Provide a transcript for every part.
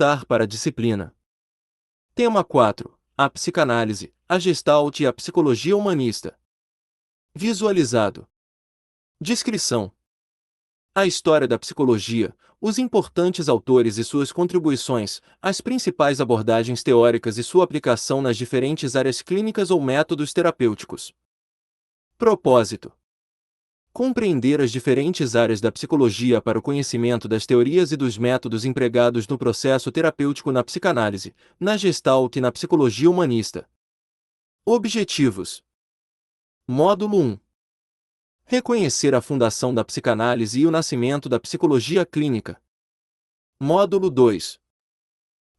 Voltar para a disciplina. Tema 4. A psicanálise, a Gestalt e a psicologia humanista. Visualizado. Descrição. A história da psicologia, os importantes autores e suas contribuições, as principais abordagens teóricas e sua aplicação nas diferentes áreas clínicas ou métodos terapêuticos. Propósito. Compreender as diferentes áreas da psicologia para o conhecimento das teorias e dos métodos empregados no processo terapêutico na psicanálise, na Gestalt e na psicologia humanista. Objetivos. Módulo 1. Reconhecer a fundação da psicanálise e o nascimento da psicologia clínica. Módulo 2.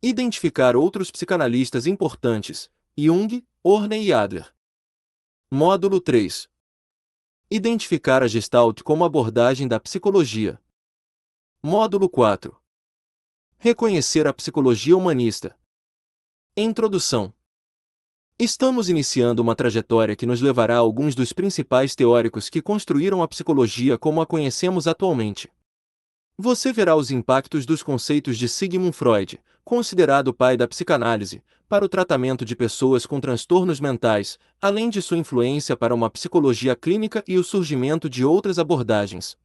Identificar outros psicanalistas importantes, Jung, Orney e Adler. Módulo 3. Identificar a Gestalt como abordagem da psicologia. Módulo 4. Reconhecer a psicologia humanista. Introdução. Estamos iniciando uma trajetória que nos levará a alguns dos principais teóricos que construíram a psicologia como a conhecemos atualmente. Você verá os impactos dos conceitos de Sigmund Freud, considerado o pai da psicanálise, para o tratamento de pessoas com transtornos mentais, além de sua influência para uma psicologia clínica e o surgimento de outras abordagens.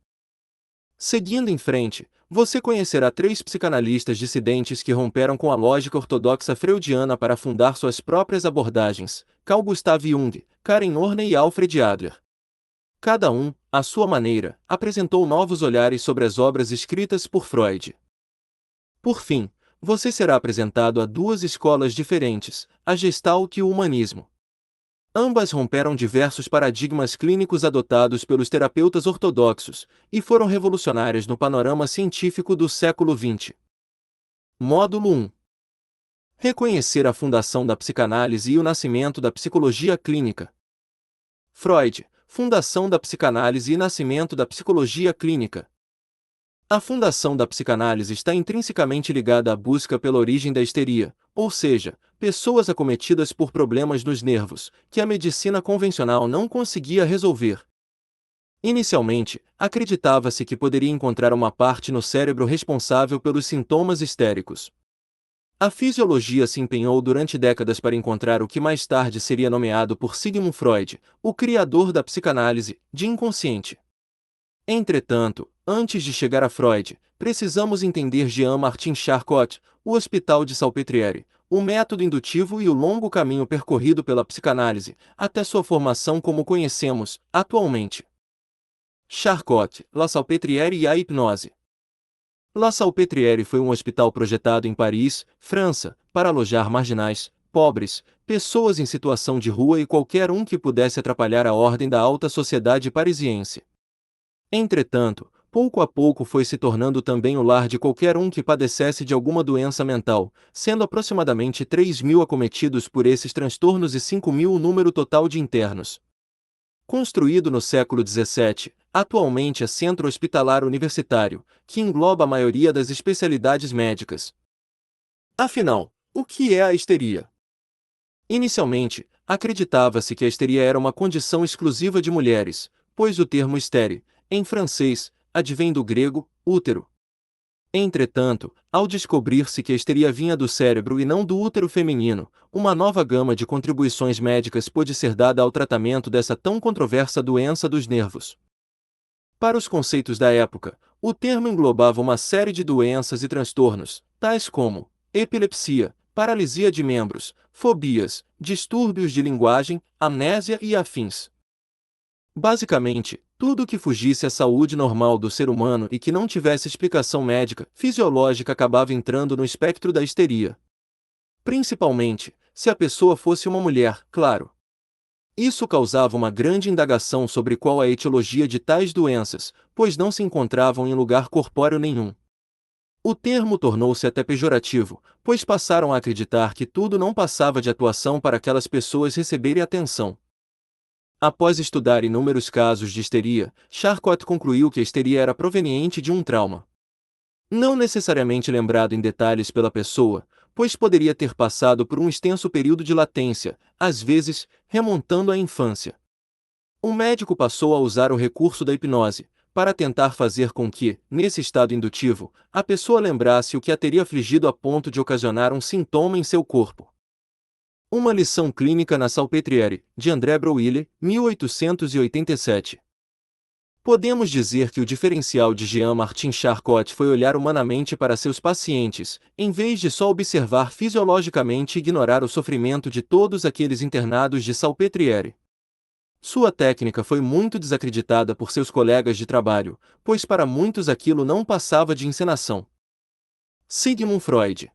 Seguindo em frente, você conhecerá 3 psicanalistas dissidentes que romperam com a lógica ortodoxa freudiana para fundar suas próprias abordagens: Carl Gustav Jung, Karen Orney e Alfred Adler. Cada um, à sua maneira, apresentou novos olhares sobre as obras escritas por Freud. Por fim, você será apresentado a 2 escolas diferentes, a Gestalt e o Humanismo. Ambas romperam diversos paradigmas clínicos adotados pelos terapeutas ortodoxos, e foram revolucionárias no panorama científico do século XX. Módulo 1. Reconhecer a fundação da psicanálise e o nascimento da psicologia clínica. Freud, fundação da psicanálise e nascimento da psicologia clínica. A fundação da psicanálise está intrinsecamente ligada à busca pela origem da histeria, ou seja, pessoas acometidas por problemas nos nervos, que a medicina convencional não conseguia resolver. Inicialmente, acreditava-se que poderia encontrar uma parte no cérebro responsável pelos sintomas histéricos. A fisiologia se empenhou durante décadas para encontrar o que mais tarde seria nomeado por Sigmund Freud, o criador da psicanálise, de inconsciente. Entretanto, antes de chegar a Freud, precisamos entender Jean-Martin Charcot, o Hospital de Salpêtrière, o método indutivo e o longo caminho percorrido pela psicanálise, até sua formação como conhecemos, atualmente. Charcot, La Salpêtrière e a hipnose. La Salpêtrière foi um hospital projetado em Paris, França, para alojar marginais, pobres, pessoas em situação de rua e qualquer um que pudesse atrapalhar a ordem da alta sociedade parisiense. Entretanto, pouco a pouco foi se tornando também o lar de qualquer um que padecesse de alguma doença mental, sendo aproximadamente 3.000 acometidos por esses transtornos e 5.000 o número total de internos. Construído no século XVII, atualmente é centro hospitalar universitário, que engloba a maioria das especialidades médicas. Afinal, o que é a histeria? Inicialmente, acreditava-se que a histeria era uma condição exclusiva de mulheres, pois o termo hystérie, em francês, advém do grego, útero. Entretanto, ao descobrir-se que a histeria vinha do cérebro e não do útero feminino, uma nova gama de contribuições médicas pôde ser dada ao tratamento dessa tão controversa doença dos nervos. Para os conceitos da época, o termo englobava uma série de doenças e transtornos, tais como epilepsia, paralisia de membros, fobias, distúrbios de linguagem, amnésia e afins. Basicamente, tudo que fugisse à saúde normal do ser humano e que não tivesse explicação médica, fisiológica acabava entrando no espectro da histeria. Principalmente, se a pessoa fosse uma mulher, claro. Isso causava uma grande indagação sobre qual a etiologia de tais doenças, pois não se encontravam em lugar corpóreo nenhum. O termo tornou-se até pejorativo, pois passaram a acreditar que tudo não passava de atuação para aquelas pessoas receberem atenção. Após estudar inúmeros casos de histeria, Charcot concluiu que a histeria era proveniente de um trauma. Não necessariamente lembrado em detalhes pela pessoa, pois poderia ter passado por um extenso período de latência, às vezes, remontando à infância. O médico passou a usar o recurso da hipnose, para tentar fazer com que, nesse estado indutivo, a pessoa lembrasse o que a teria afligido a ponto de ocasionar um sintoma em seu corpo. Uma lição clínica na Salpêtrière, de André Brouiller, 1887. Podemos dizer que o diferencial de Jean-Martin Charcot foi olhar humanamente para seus pacientes, em vez de só observar fisiologicamente e ignorar o sofrimento de todos aqueles internados de Salpêtrière. Sua técnica foi muito desacreditada por seus colegas de trabalho, pois para muitos aquilo não passava de encenação. Sigmund Freud.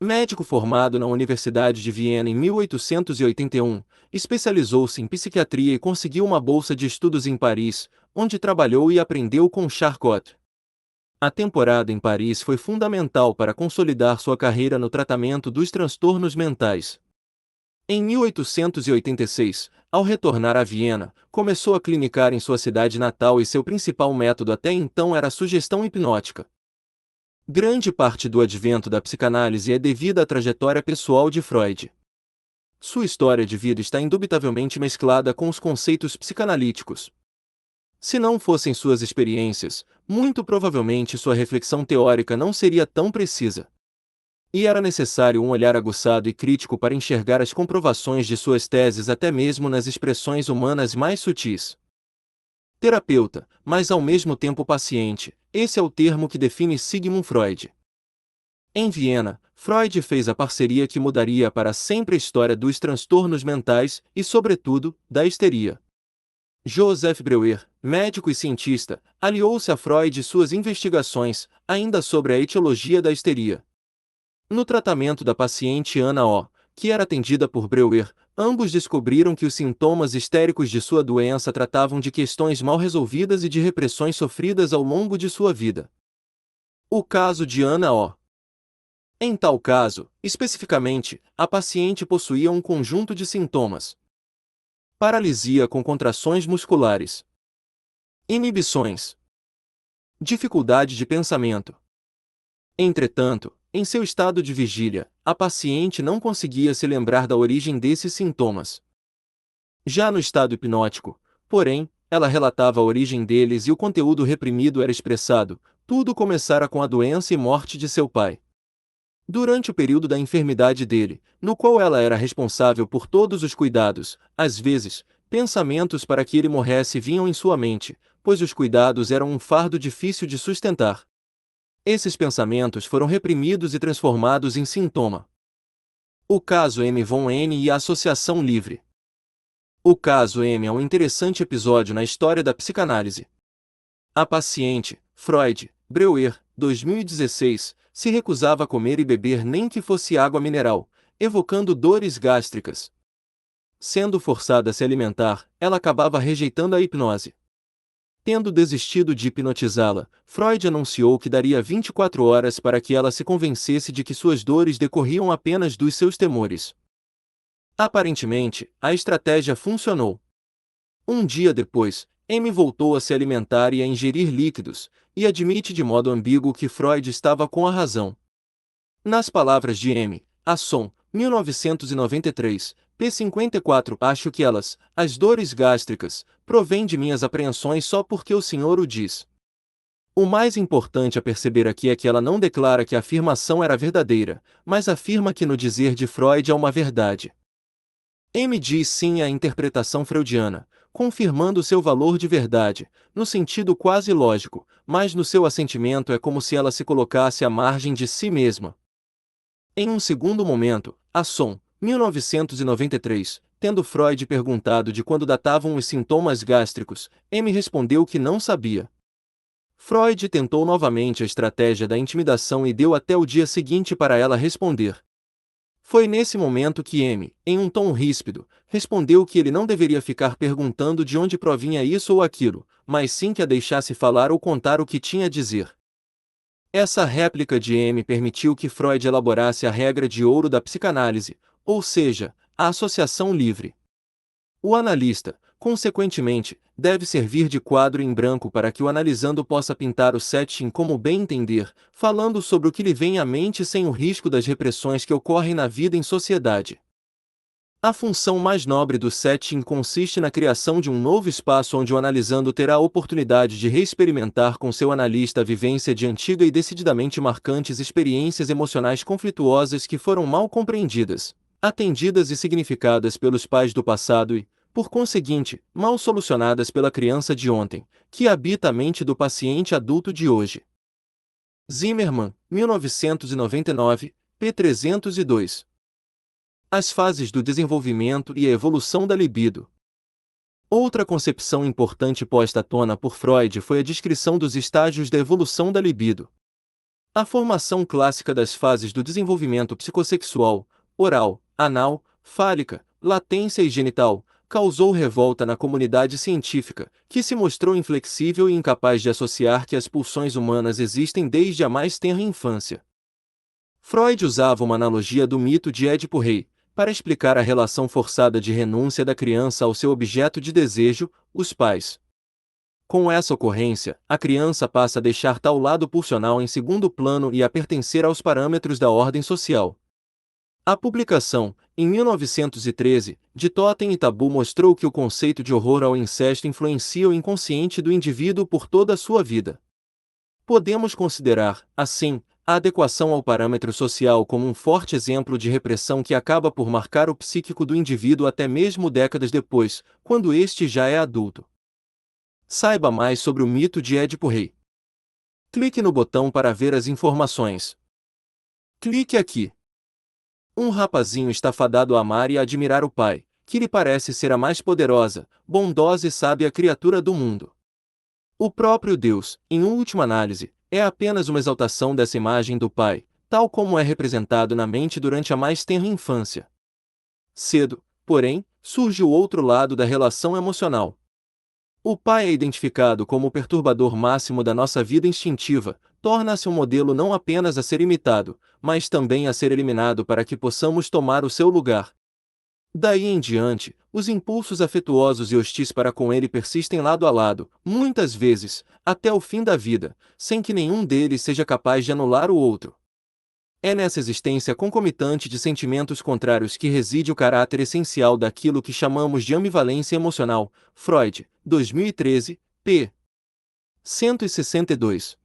Médico formado na Universidade de Viena em 1881, especializou-se em psiquiatria e conseguiu uma bolsa de estudos em Paris, onde trabalhou e aprendeu com Charcot. A temporada em Paris foi fundamental para consolidar sua carreira no tratamento dos transtornos mentais. Em 1886, ao retornar a Viena, começou a clinicar em sua cidade natal e seu principal método até então era a sugestão hipnótica. Grande parte do advento da psicanálise é devida à trajetória pessoal de Freud. Sua história de vida está indubitavelmente mesclada com os conceitos psicanalíticos. Se não fossem suas experiências, muito provavelmente sua reflexão teórica não seria tão precisa. E era necessário um olhar aguçado e crítico para enxergar as comprovações de suas teses até mesmo nas expressões humanas mais sutis. Terapeuta, mas ao mesmo tempo paciente, esse é o termo que define Sigmund Freud. Em Viena, Freud fez a parceria que mudaria para sempre a história dos transtornos mentais e, sobretudo, da histeria. Joseph Breuer, médico e cientista, aliou-se a Freud e suas investigações, ainda sobre a etiologia da histeria. No tratamento da paciente Ana O., que era atendida por Breuer, ambos descobriram que os sintomas histéricos de sua doença tratavam de questões mal resolvidas e de repressões sofridas ao longo de sua vida. O caso de Ana O. Em tal caso, especificamente, a paciente possuía um conjunto de sintomas: paralisia com contrações musculares, inibições, dificuldade de pensamento. Entretanto, em seu estado de vigília, a paciente não conseguia se lembrar da origem desses sintomas. Já no estado hipnótico, porém, ela relatava a origem deles e o conteúdo reprimido era expressado. Tudo começara com a doença e morte de seu pai. Durante o período da enfermidade dele, no qual ela era responsável por todos os cuidados, às vezes, pensamentos para que ele morresse vinham em sua mente, pois os cuidados eram um fardo difícil de sustentar. Esses pensamentos foram reprimidos e transformados em sintoma. O caso M. von N. e a Associação Livre. O caso M. é um interessante episódio na história da psicanálise. A paciente, Freud, Breuer, 2016, se recusava a comer e beber nem que fosse água mineral, evocando dores gástricas. Sendo forçada a se alimentar, ela acabava rejeitando a hipnose. Tendo desistido de hipnotizá-la, Freud anunciou que daria 24 horas para que ela se convencesse de que suas dores decorriam apenas dos seus temores. Aparentemente, a estratégia funcionou. Um dia depois, M voltou a se alimentar e a ingerir líquidos, e admite de modo ambíguo que Freud estava com a razão. Nas palavras de M. Asson, 1993, p. 54, acho que elas, as dores gástricas, provêm de minhas apreensões só porque o senhor o diz. O mais importante a perceber aqui é que ela não declara que a afirmação era verdadeira, mas afirma que no dizer de Freud há uma verdade. M diz sim à interpretação freudiana, confirmando seu valor de verdade, no sentido quase lógico, mas no seu assentimento é como se ela se colocasse à margem de si mesma. Em um segundo momento, Asson, 1993, tendo Freud perguntado de quando datavam os sintomas gástricos, M respondeu que não sabia. Freud tentou novamente a estratégia da intimidação e deu até o dia seguinte para ela responder. Foi nesse momento que M, em um tom ríspido, respondeu que ele não deveria ficar perguntando de onde provinha isso ou aquilo, mas sim que a deixasse falar ou contar o que tinha a dizer. Essa réplica de M permitiu que Freud elaborasse a regra de ouro da psicanálise, ou seja, a associação livre. O analista, consequentemente, deve servir de quadro em branco para que o analisando possa pintar o setting como bem entender, falando sobre o que lhe vem à mente sem o risco das repressões que ocorrem na vida em sociedade. A função mais nobre do setting consiste na criação de um novo espaço onde o analisando terá a oportunidade de reexperimentar com seu analista a vivência de antiga e decididamente marcantes experiências emocionais conflituosas que foram mal compreendidas, atendidas e significadas pelos pais do passado e, por conseguinte, mal solucionadas pela criança de ontem, que habita a mente do paciente adulto de hoje. Zimmermann, 1999, p. 302. As fases do desenvolvimento e a evolução da libido. Outra concepção importante posta à tona por Freud foi a descrição dos estágios da evolução da libido. A formação clássica das fases do desenvolvimento psicossexual, oral, anal, fálica, latência e genital, causou revolta na comunidade científica, que se mostrou inflexível e incapaz de associar que as pulsões humanas existem desde a mais tenra infância. Freud usava uma analogia do mito de Édipo-Rei, para explicar a relação forçada de renúncia da criança ao seu objeto de desejo, os pais. Com essa ocorrência, a criança passa a deixar tal lado pulsional em segundo plano e a pertencer aos parâmetros da ordem social. A publicação, em 1913, de Totem e Tabu mostrou que o conceito de horror ao incesto influencia o inconsciente do indivíduo por toda a sua vida. Podemos considerar, assim, a adequação ao parâmetro social como um forte exemplo de repressão que acaba por marcar o psíquico do indivíduo até mesmo décadas depois, quando este já é adulto. Saiba mais sobre o mito de Édipo-Rei. Clique no botão para ver as informações. Clique aqui. Um rapazinho está fadado a amar e a admirar o pai, que lhe parece ser a mais poderosa, bondosa e sábia criatura do mundo. O próprio Deus, em última análise, é apenas uma exaltação dessa imagem do pai, tal como é representado na mente durante a mais tenra infância. Cedo, porém, surge o outro lado da relação emocional. O pai é identificado como o perturbador máximo da nossa vida instintiva, torna-se um modelo não apenas a ser imitado, mas também a ser eliminado para que possamos tomar o seu lugar. Daí em diante, os impulsos afetuosos e hostis para com ele persistem lado a lado, muitas vezes, até o fim da vida, sem que nenhum deles seja capaz de anular o outro. É nessa existência concomitante de sentimentos contrários que reside o caráter essencial daquilo que chamamos de ambivalência emocional. Freud, 2013, p. 162.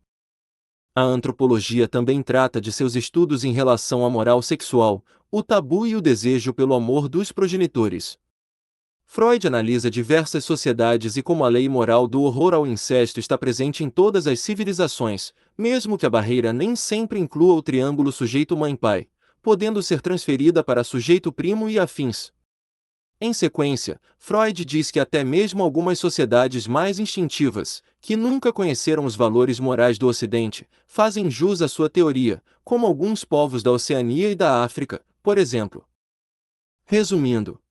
A antropologia também trata de seus estudos em relação à moral sexual, o tabu e o desejo pelo amor dos progenitores. Freud analisa diversas sociedades e como a lei moral do horror ao incesto está presente em todas as civilizações, mesmo que a barreira nem sempre inclua o triângulo sujeito-mãe-pai, podendo ser transferida para sujeito-primo e afins. Em sequência, Freud diz que até mesmo algumas sociedades mais instintivas, que nunca conheceram os valores morais do Ocidente, fazem jus à sua teoria, como alguns povos da Oceania e da África, por exemplo. Resumindo,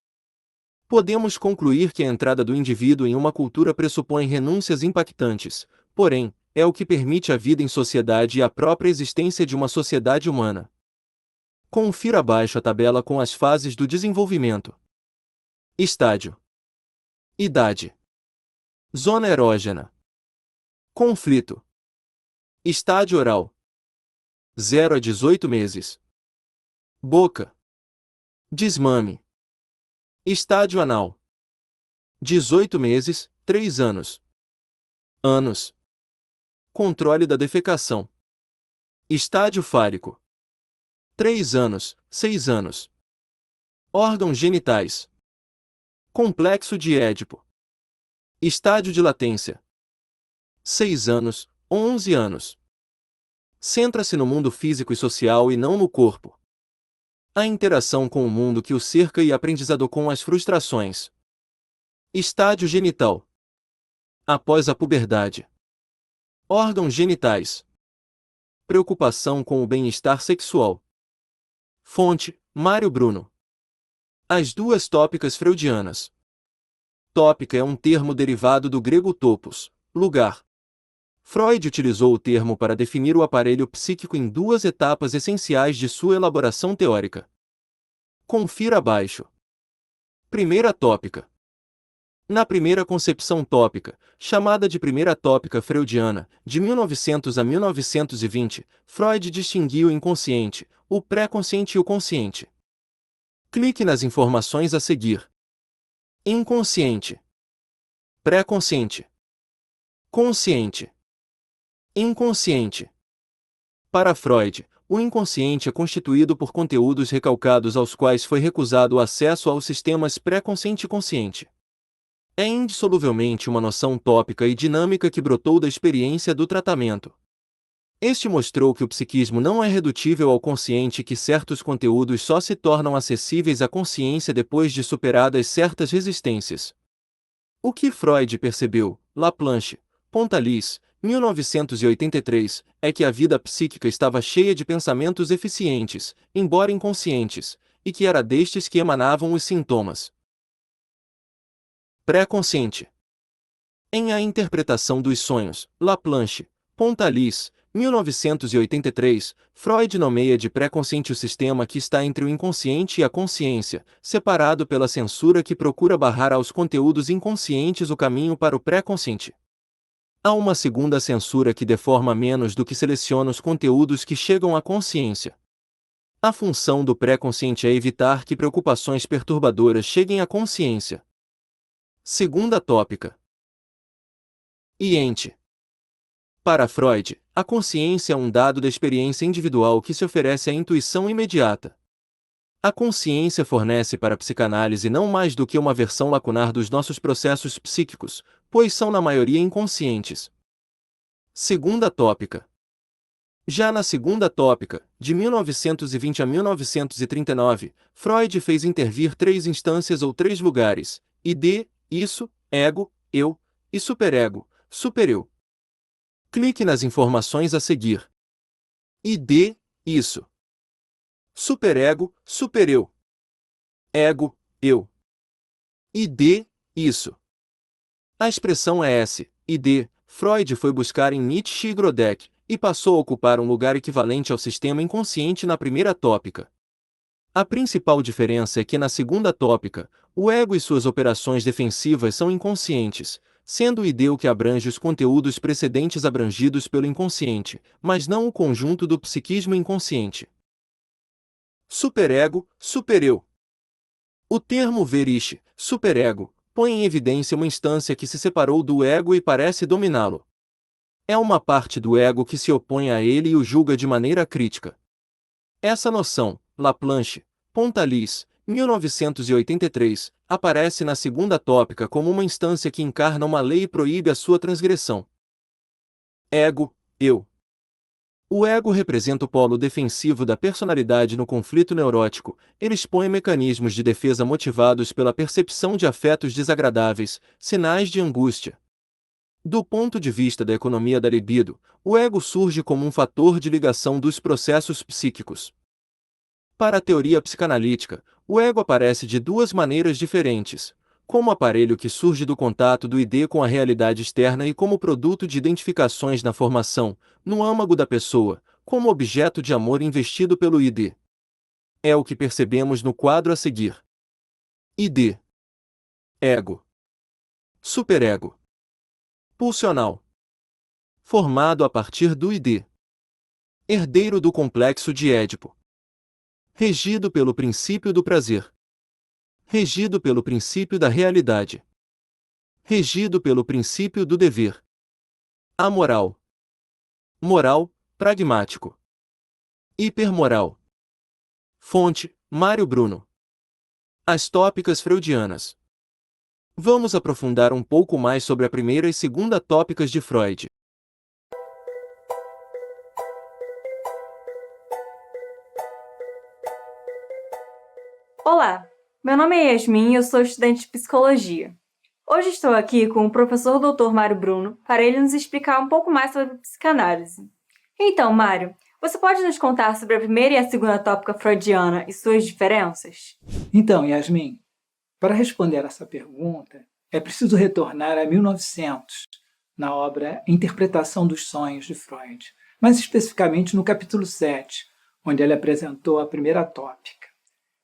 podemos concluir que a entrada do indivíduo em uma cultura pressupõe renúncias impactantes, porém, é o que permite a vida em sociedade e a própria existência de uma sociedade humana. Confira abaixo a tabela com as fases do desenvolvimento. Estádio. Idade. Zona erógena. Conflito. Estádio oral. 0 a 18 meses. Boca. Desmame. Estádio anal. 18 meses, 3 anos. Anos. Controle da defecação. Estádio fálico. 3 anos, 6 anos. Órgãos genitais. Complexo de Édipo. Estádio de latência. 6 anos, 11 anos. Centra-se no mundo físico e social e não no corpo. A interação com o mundo que o cerca e aprendizado com as frustrações. Estádio genital. Após a puberdade. Órgãos genitais. Preocupação com o bem-estar sexual. Fonte: Mário Bruno. As duas tópicas freudianas. Tópica é um termo derivado do grego topos, lugar. Freud utilizou o termo para definir o aparelho psíquico em duas etapas essenciais de sua elaboração teórica. Confira abaixo. Primeira tópica. Na primeira concepção tópica, chamada de primeira tópica freudiana, de 1900 a 1920, Freud distinguiu o inconsciente, o pré-consciente e o consciente. Clique nas informações a seguir. Inconsciente. Pré-consciente. Consciente. Inconsciente. Para Freud, o inconsciente é constituído por conteúdos recalcados aos quais foi recusado o acesso aos sistemas pré-consciente e consciente. É indissoluvelmente uma noção utópica e dinâmica que brotou da experiência do tratamento. Este mostrou que o psiquismo não é redutível ao consciente e que certos conteúdos só se tornam acessíveis à consciência depois de superadas certas resistências. O que Freud percebeu, Laplanche, Pontalis, 1983, é que a vida psíquica estava cheia de pensamentos eficientes, embora inconscientes, e que era destes que emanavam os sintomas. Pré-consciente. Em A Interpretação dos Sonhos, Laplanche, Pontalis, 1983, Freud nomeia de pré-consciente o sistema que está entre o inconsciente e a consciência, separado pela censura que procura barrar aos conteúdos inconscientes o caminho para o pré-consciente. Há uma segunda censura que deforma menos do que seleciona os conteúdos que chegam à consciência. A função do pré-consciente é evitar que preocupações perturbadoras cheguem à consciência. Segunda tópica. Iente. Para Freud, a consciência é um dado da experiência individual que se oferece à intuição imediata. A consciência fornece para a psicanálise não mais do que uma versão lacunar dos nossos processos psíquicos, pois são na maioria inconscientes. Segunda tópica. Já na segunda tópica, de 1920 a 1939, Freud fez intervir três instâncias ou três lugares: id, isso, ego, eu, e superego, supereu. Clique nas informações a seguir. Id, isso. Superego, supereu. Ego, eu. Id, isso. A expressão é S, id, Freud foi buscar em Nietzsche e Grodeck, e passou a ocupar um lugar equivalente ao sistema inconsciente na primeira tópica. A principal diferença é que na segunda tópica, o ego e suas operações defensivas são inconscientes, sendo o id o que abrange os conteúdos precedentes abrangidos pelo inconsciente, mas não o conjunto do psiquismo inconsciente. Superego, supereu. O termo veriche, superego, põe em evidência uma instância que se separou do ego e parece dominá-lo. É uma parte do ego que se opõe a ele e o julga de maneira crítica. Essa noção, Laplanche, Pontalis, 1983, aparece na segunda tópica como uma instância que encarna uma lei e proíbe a sua transgressão. Ego, eu. O ego representa o polo defensivo da personalidade no conflito neurótico. Ele expõe mecanismos de defesa motivados pela percepção de afetos desagradáveis, sinais de angústia. Do ponto de vista da economia da libido, o ego surge como um fator de ligação dos processos psíquicos. Para a teoria psicanalítica, o ego aparece de duas maneiras diferentes: como aparelho que surge do contato do id com a realidade externa e como produto de identificações na formação, no âmago da pessoa, como objeto de amor investido pelo id. É o que percebemos no quadro a seguir. Id. Ego. Superego. Pulsional. Formado a partir do id. Herdeiro do complexo de Édipo. Regido pelo princípio do prazer. Regido pelo princípio da realidade. Regido pelo princípio do dever. Amoral. Moral, pragmático. Hipermoral. Fonte, Mário Bruno. As tópicas freudianas. Vamos aprofundar um pouco mais sobre a primeira e segunda tópicas de Freud. Olá, meu nome é Yasmin e eu sou estudante de psicologia. Hoje estou aqui com o professor Dr. Mário Bruno para ele nos explicar um pouco mais sobre psicanálise. Então, Mário, você pode nos contar sobre a primeira e a segunda tópica freudiana e suas diferenças? Então, Yasmin, para responder essa pergunta, é preciso retornar a 1900, na obra Interpretação dos Sonhos, de Freud, mais especificamente no capítulo 7, onde ele apresentou a primeira tópica.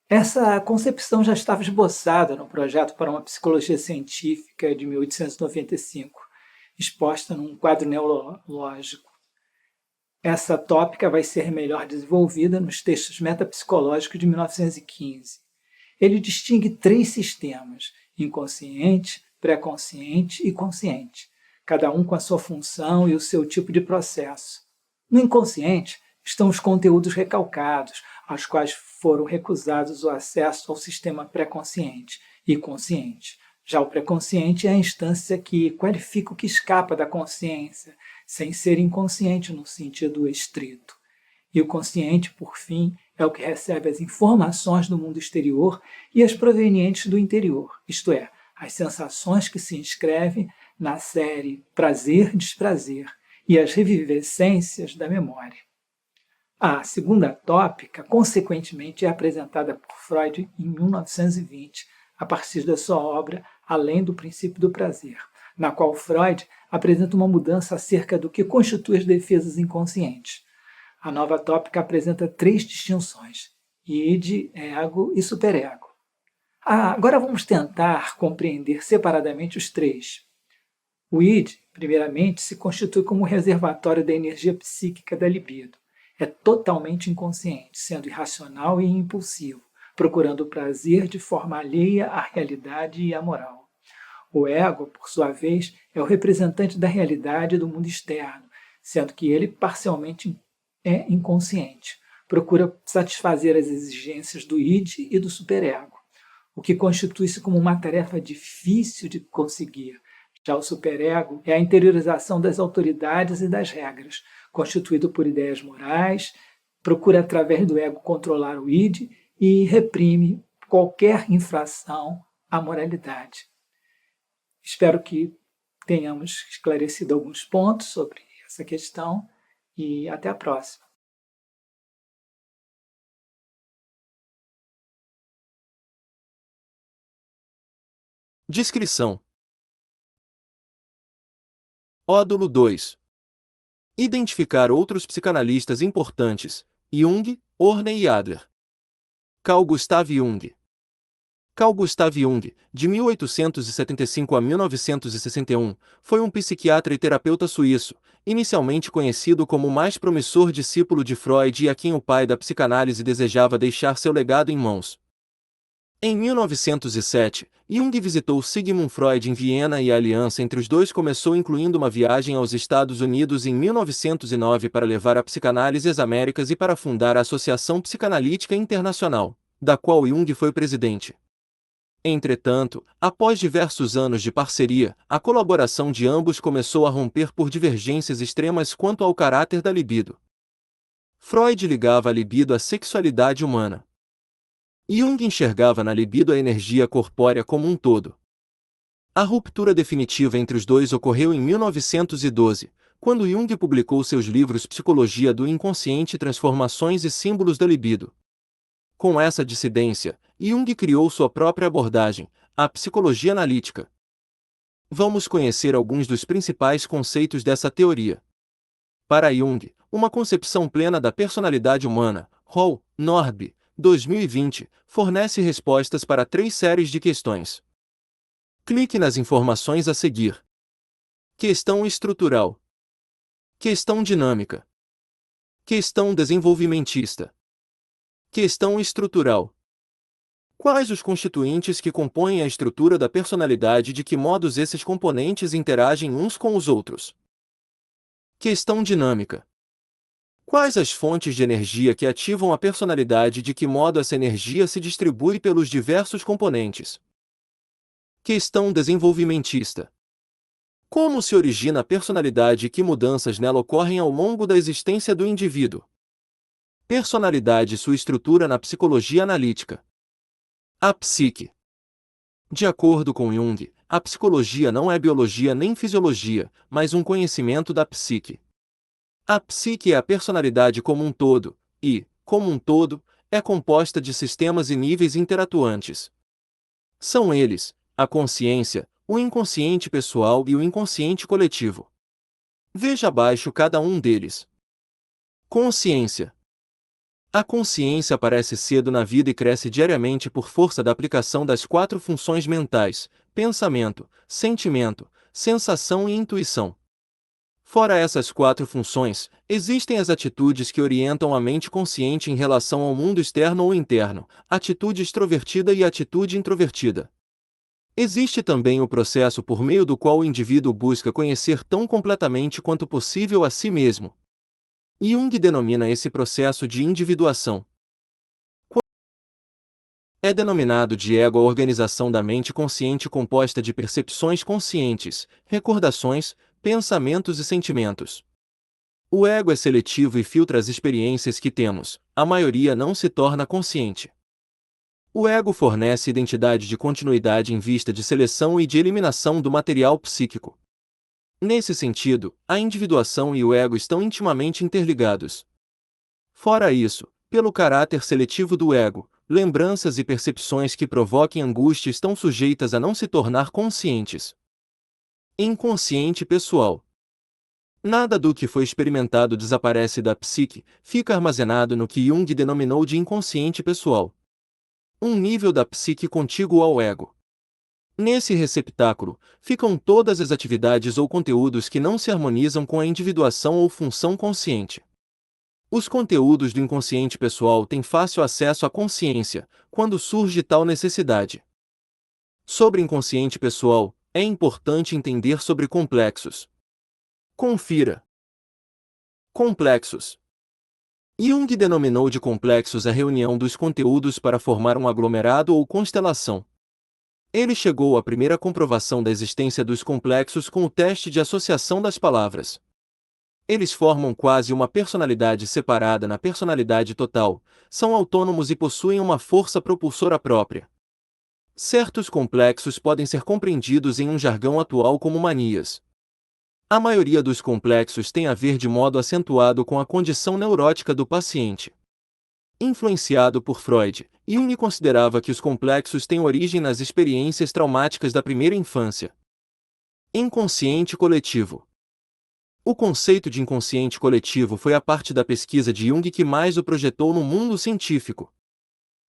Essa concepção já estava esboçada no projeto para uma psicologia científica de 1895, exposta num quadro neurológico. Essa tópica vai ser melhor desenvolvida nos textos metapsicológicos de 1915. ele distingue 3 sistemas: inconsciente, pré-consciente e consciente, cada um com a sua função e o seu tipo de processo. No inconsciente estão os conteúdos recalcados, aos quais foram recusados o acesso ao sistema pré-consciente e consciente. Já o pré-consciente é a instância que qualifica o que escapa da consciência, sem ser inconsciente no sentido estrito. E o consciente, por fim, é o que recebe as informações do mundo exterior e as provenientes do interior, isto é, as sensações que se inscrevem na série prazer-desprazer e as revivescências da memória. A segunda tópica, consequentemente, é apresentada por Freud em 1920, a partir da sua obra Além do Princípio do Prazer, na qual Freud apresenta uma mudança acerca do que constitui as defesas inconscientes. A nova tópica apresenta 3 distinções: id, ego e superego. Agora vamos tentar compreender separadamente os 3. O id, primeiramente, se constitui como um reservatório da energia psíquica da libido. É totalmente inconsciente, sendo irracional e impulsivo, procurando o prazer de forma alheia à realidade e à moral. O ego, por sua vez, é o representante da realidade e do mundo externo, sendo que ele parcialmente é inconsciente. Procura satisfazer as exigências do id e do superego, o que constitui-se como uma tarefa difícil de conseguir. Já o superego é a interiorização das autoridades e das regras, constituído por ideias morais, procura através do ego controlar o id e reprime qualquer infração à moralidade. Espero que tenhamos esclarecido alguns pontos sobre essa questão e até a próxima. Descrição. Módulo 2. Identificar outros psicanalistas importantes: Jung, Orney e Adler. Carl Gustav Jung. Carl Gustav Jung, de 1875 a 1961, foi um psiquiatra e terapeuta suíço, inicialmente conhecido como o mais promissor discípulo de Freud e a quem o pai da psicanálise desejava deixar seu legado em mãos. Em 1907, Jung visitou Sigmund Freud em Viena e a aliança entre os dois começou incluindo uma viagem aos Estados Unidos em 1909 para levar a psicanálise às Américas e para fundar a Associação Psicanalítica Internacional, da qual Jung foi presidente. Entretanto, após diversos anos de parceria, a colaboração de ambos começou a romper por divergências extremas quanto ao caráter da libido. Freud ligava a libido à sexualidade humana. Jung enxergava na libido a energia corpórea como um todo. A ruptura definitiva entre os dois ocorreu em 1912, quando Jung publicou seus livros Psicologia do Inconsciente e Transformações e Símbolos da Libido. Com essa dissidência, Jung criou sua própria abordagem, a psicologia analítica. Vamos conhecer alguns dos principais conceitos dessa teoria. Para Jung, uma concepção plena da personalidade humana, Hall, Norby, 2020, fornece respostas para 3 séries de questões. Clique nas informações a seguir. Questão estrutural. Questão dinâmica. Questão desenvolvimentista. Questão estrutural. Quais os constituintes que compõem a estrutura da personalidade e de que modos esses componentes interagem uns com os outros? Questão dinâmica. Quais as fontes de energia que ativam a personalidade e de que modo essa energia se distribui pelos diversos componentes? Questão desenvolvimentista. Como se origina a personalidade e que mudanças nela ocorrem ao longo da existência do indivíduo? Personalidade e sua estrutura na psicologia analítica. A psique. De acordo com Jung, a psicologia não é biologia nem fisiologia, mas um conhecimento da psique. A psique é a personalidade como um todo, e, como um todo, é composta de sistemas e níveis interatuantes. São eles, a consciência, o inconsciente pessoal e o inconsciente coletivo. Veja abaixo cada um deles. Consciência. A consciência aparece cedo na vida e cresce diariamente por força da aplicação das 4 funções mentais: pensamento, sentimento, sensação e intuição. Fora essas 4 funções, existem as atitudes que orientam a mente consciente em relação ao mundo externo ou interno, atitude extrovertida e atitude introvertida. Existe também o processo por meio do qual o indivíduo busca conhecer tão completamente quanto possível a si mesmo. Jung denomina esse processo de individuação. É denominado de ego a organização da mente consciente composta de percepções conscientes, recordações, pensamentos e sentimentos. O ego é seletivo e filtra as experiências que temos, a maioria não se torna consciente. O ego fornece identidade de continuidade em vista de seleção e de eliminação do material psíquico. Nesse sentido, a individuação e o ego estão intimamente interligados. Fora isso, pelo caráter seletivo do ego, lembranças e percepções que provoquem angústia estão sujeitas a não se tornar conscientes. Inconsciente pessoal. Nada do que foi experimentado desaparece da psique, fica armazenado no que Jung denominou de inconsciente pessoal. Um nível da psique contíguo ao ego. Nesse receptáculo, ficam todas as atividades ou conteúdos que não se harmonizam com a individuação ou função consciente. Os conteúdos do inconsciente pessoal têm fácil acesso à consciência, quando surge tal necessidade. Sobre inconsciente pessoal, é importante entender sobre complexos. Confira. Complexos. Jung denominou de complexos a reunião dos conteúdos para formar um aglomerado ou constelação. Ele chegou à primeira comprovação da existência dos complexos com o teste de associação das palavras. Eles formam quase uma personalidade separada na personalidade total, são autônomos e possuem uma força propulsora própria. Certos complexos podem ser compreendidos em um jargão atual como manias. A maioria dos complexos tem a ver de modo acentuado com a condição neurótica do paciente. Influenciado por Freud, Jung considerava que os complexos têm origem nas experiências traumáticas da primeira infância. Inconsciente coletivo. O conceito de inconsciente coletivo foi a parte da pesquisa de Jung que mais o projetou no mundo científico.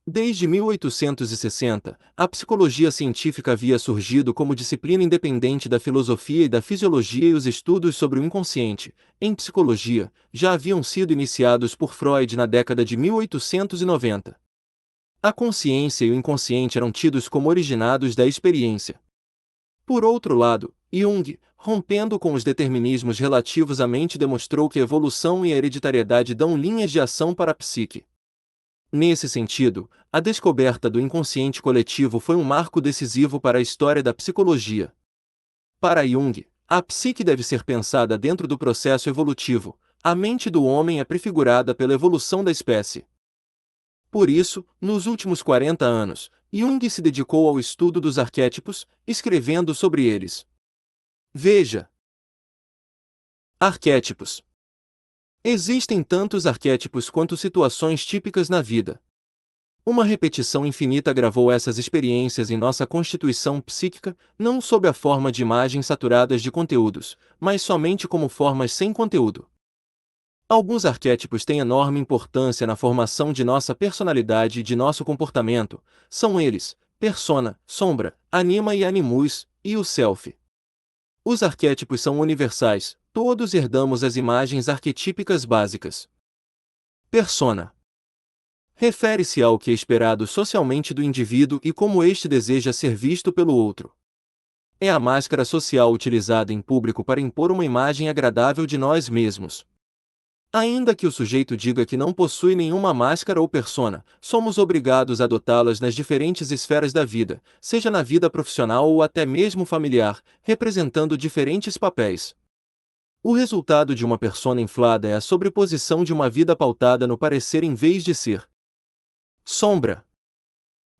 Desde 1860, a psicologia científica havia surgido como disciplina independente da filosofia e da fisiologia e os estudos sobre o inconsciente, em psicologia, já haviam sido iniciados por Freud na década de 1890. A consciência e o inconsciente eram tidos como originados da experiência. Por outro lado, Jung, rompendo com os determinismos relativos à mente, demonstrou que a evolução e a hereditariedade dão linhas de ação para a psique. Nesse sentido, a descoberta do inconsciente coletivo foi um marco decisivo para a história da psicologia. Para Jung, a psique deve ser pensada dentro do processo evolutivo, a mente do homem é prefigurada pela evolução da espécie. Por isso, nos últimos 40 anos, Jung se dedicou ao estudo dos arquétipos, escrevendo sobre eles. Veja. Arquétipos. Existem tantos arquétipos quanto situações típicas na vida. Uma repetição infinita gravou essas experiências em nossa constituição psíquica, não sob a forma de imagens saturadas de conteúdos, mas somente como formas sem conteúdo. Alguns arquétipos têm enorme importância na formação de nossa personalidade e de nosso comportamento, são eles, persona, sombra, anima e animus, e o self. Os arquétipos são universais, todos herdamos as imagens arquetípicas básicas. Persona. Refere-se ao que é esperado socialmente do indivíduo e como este deseja ser visto pelo outro. É a máscara social utilizada em público para impor uma imagem agradável de nós mesmos. Ainda que o sujeito diga que não possui nenhuma máscara ou persona, somos obrigados a adotá-las nas diferentes esferas da vida, seja na vida profissional ou até mesmo familiar, representando diferentes papéis. O resultado de uma persona inflada é a sobreposição de uma vida pautada no parecer em vez de ser. Sombra.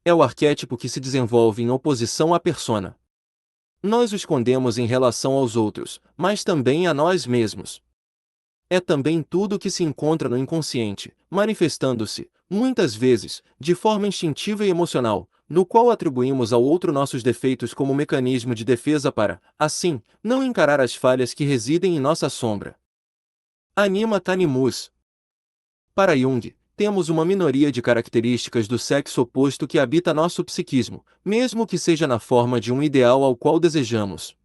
É o arquétipo que se desenvolve em oposição à persona. Nós o escondemos em relação aos outros, mas também a nós mesmos. É também tudo o que se encontra no inconsciente, manifestando-se, muitas vezes, de forma instintiva e emocional, no qual atribuímos ao outro nossos defeitos como mecanismo de defesa para, assim, não encarar as falhas que residem em nossa sombra. Anima animus. Para Jung, temos uma minoria de características do sexo oposto que habita nosso psiquismo, mesmo que seja na forma de um ideal ao qual desejamos.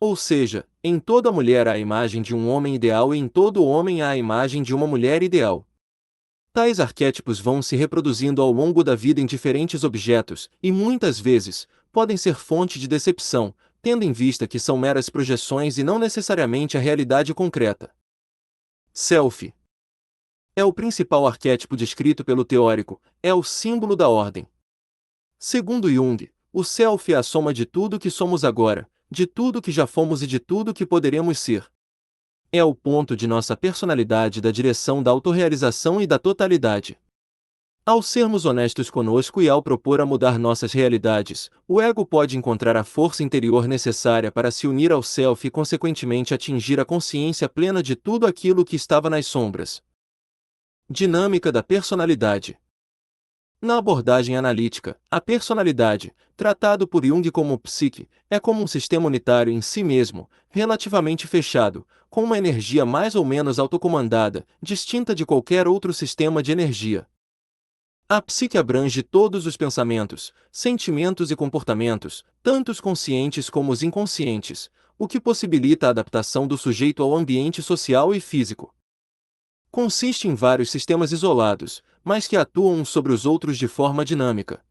Ou seja, em toda mulher há a imagem de um homem ideal e em todo homem há a imagem de uma mulher ideal. Tais arquétipos vão se reproduzindo ao longo da vida em diferentes objetos, e muitas vezes, podem ser fonte de decepção, tendo em vista que são meras projeções e não necessariamente a realidade concreta. Self é o principal arquétipo descrito pelo teórico, é o símbolo da ordem. Segundo Jung, o self é a soma de tudo que somos agora, de tudo que já fomos e de tudo que poderemos ser. É o ponto de nossa personalidade da direção da autorrealização e da totalidade. Ao sermos honestos conosco e ao propor a mudar nossas realidades, o ego pode encontrar a força interior necessária para se unir ao self e consequentemente atingir a consciência plena de tudo aquilo que estava nas sombras. Dinâmica da personalidade. Na abordagem analítica, a personalidade, tratado por Jung como psique, é como um sistema unitário em si mesmo, relativamente fechado, com uma energia mais ou menos autocomandada, distinta de qualquer outro sistema de energia. A psique abrange todos os pensamentos, sentimentos e comportamentos, tanto os conscientes como os inconscientes, o que possibilita a adaptação do sujeito ao ambiente social e físico. Consiste em vários sistemas isolados, mas que atuam uns sobre os outros de forma dinâmica.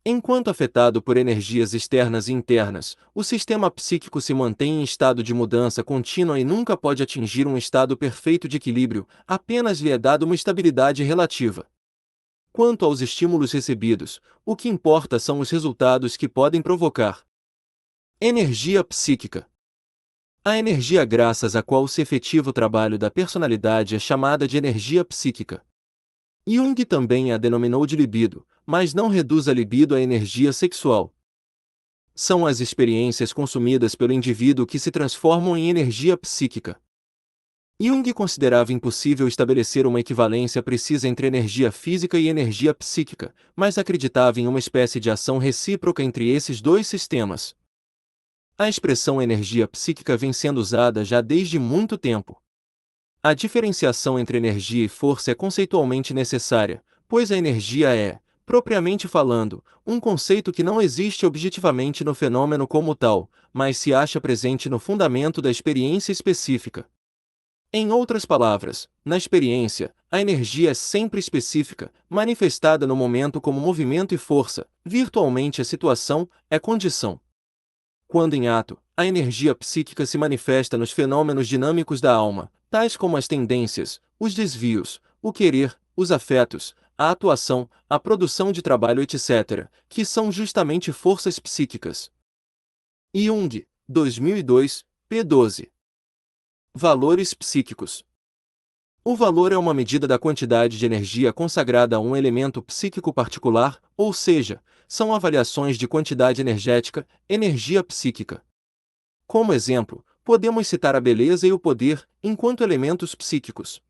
Enquanto afetado por energias externas e internas, o sistema psíquico se mantém em estado de mudança contínua e nunca pode atingir um estado perfeito de equilíbrio, apenas lhe é dada uma estabilidade relativa. Quanto aos estímulos recebidos, o que importa são os resultados que podem provocar. Energia psíquica. A energia graças à qual se efetiva o trabalho da personalidade é chamada de energia psíquica. Jung também a denominou de libido, mas não reduz a libido à energia sexual. São as experiências consumidas pelo indivíduo que se transformam em energia psíquica. Jung considerava impossível estabelecer uma equivalência precisa entre energia física e energia psíquica, mas acreditava em uma espécie de ação recíproca entre esses dois sistemas. A expressão energia psíquica vem sendo usada já desde muito tempo. A diferenciação entre energia e força é conceitualmente necessária, pois a energia é, propriamente falando, um conceito que não existe objetivamente no fenômeno como tal, mas se acha presente no fundamento da experiência específica. Em outras palavras, na experiência, a energia é sempre específica, manifestada no momento como movimento e força, virtualmente a situação, é condição. Quando em ato, a energia psíquica se manifesta nos fenômenos dinâmicos da alma, tais como as tendências, os desvios, o querer, os afetos, a atuação, a produção de trabalho etc., que são justamente forças psíquicas. Jung, 2002, p. 12. Valores psíquicos. O valor é uma medida da quantidade de energia consagrada a um elemento psíquico particular, ou seja, são avaliações de quantidade energética, energia psíquica. Como exemplo, podemos citar a beleza e o poder, enquanto elementos psíquicos.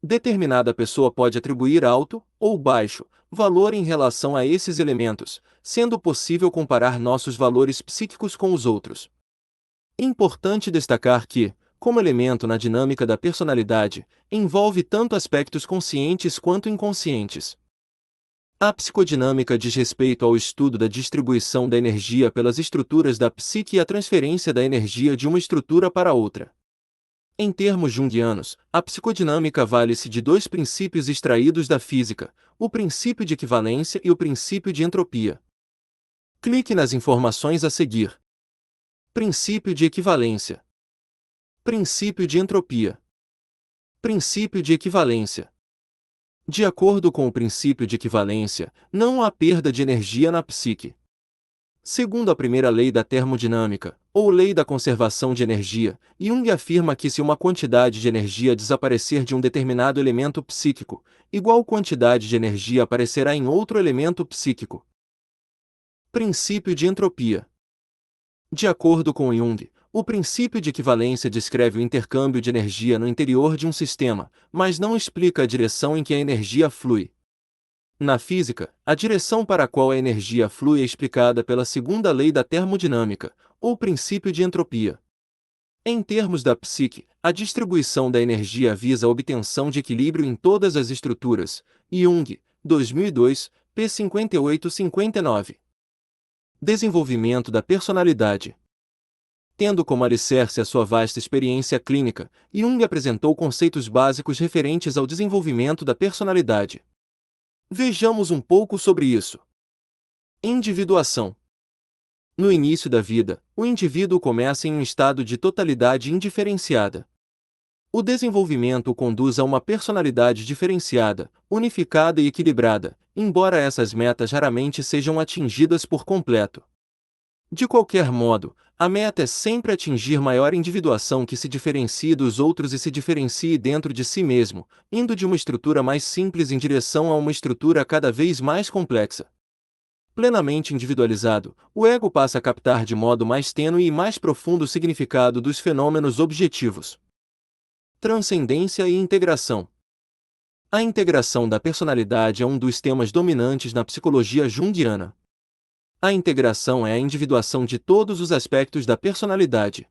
Determinada pessoa pode atribuir alto, ou baixo, valor em relação a esses elementos, sendo possível comparar nossos valores psíquicos com os outros. Importante destacar que, como elemento na dinâmica da personalidade, envolve tanto aspectos conscientes quanto inconscientes. A psicodinâmica diz respeito ao estudo da distribuição da energia pelas estruturas da psique e a transferência da energia de uma estrutura para outra. Em termos junguianos, a psicodinâmica vale-se de dois princípios extraídos da física, o princípio de equivalência e o princípio de entropia. Clique nas informações a seguir. Princípio de equivalência. Princípio de entropia. Princípio de equivalência. De acordo com o princípio de equivalência, não há perda de energia na psique. Segundo a primeira lei da termodinâmica, ou lei da conservação de energia, Jung afirma que se uma quantidade de energia desaparecer de um determinado elemento psíquico, igual quantidade de energia aparecerá em outro elemento psíquico. Princípio de entropia. De acordo com Jung, o princípio de equivalência descreve o intercâmbio de energia no interior de um sistema, mas não explica a direção em que a energia flui. Na física, a direção para a qual a energia flui é explicada pela segunda lei da termodinâmica, ou princípio de entropia. Em termos da psique, a distribuição da energia visa a obtenção de equilíbrio em todas as estruturas. Jung, 2002, p. 58-59. Desenvolvimento da personalidade. Tendo como alicerce a sua vasta experiência clínica, Jung apresentou conceitos básicos referentes ao desenvolvimento da personalidade. Vejamos um pouco sobre isso. Individuação. No início da vida, o indivíduo começa em um estado de totalidade indiferenciada. O desenvolvimento o conduz a uma personalidade diferenciada, unificada e equilibrada, embora essas metas raramente sejam atingidas por completo. De qualquer modo, a meta é sempre atingir maior individuação que se diferencie dos outros e se diferencie dentro de si mesmo, indo de uma estrutura mais simples em direção a uma estrutura cada vez mais complexa. Plenamente individualizado, o ego passa a captar de modo mais tênue e mais profundo o significado dos fenômenos objetivos. Transcendência e integração. A integração da personalidade é um dos temas dominantes na psicologia junguiana. A integração é a individuação de todos os aspectos da personalidade.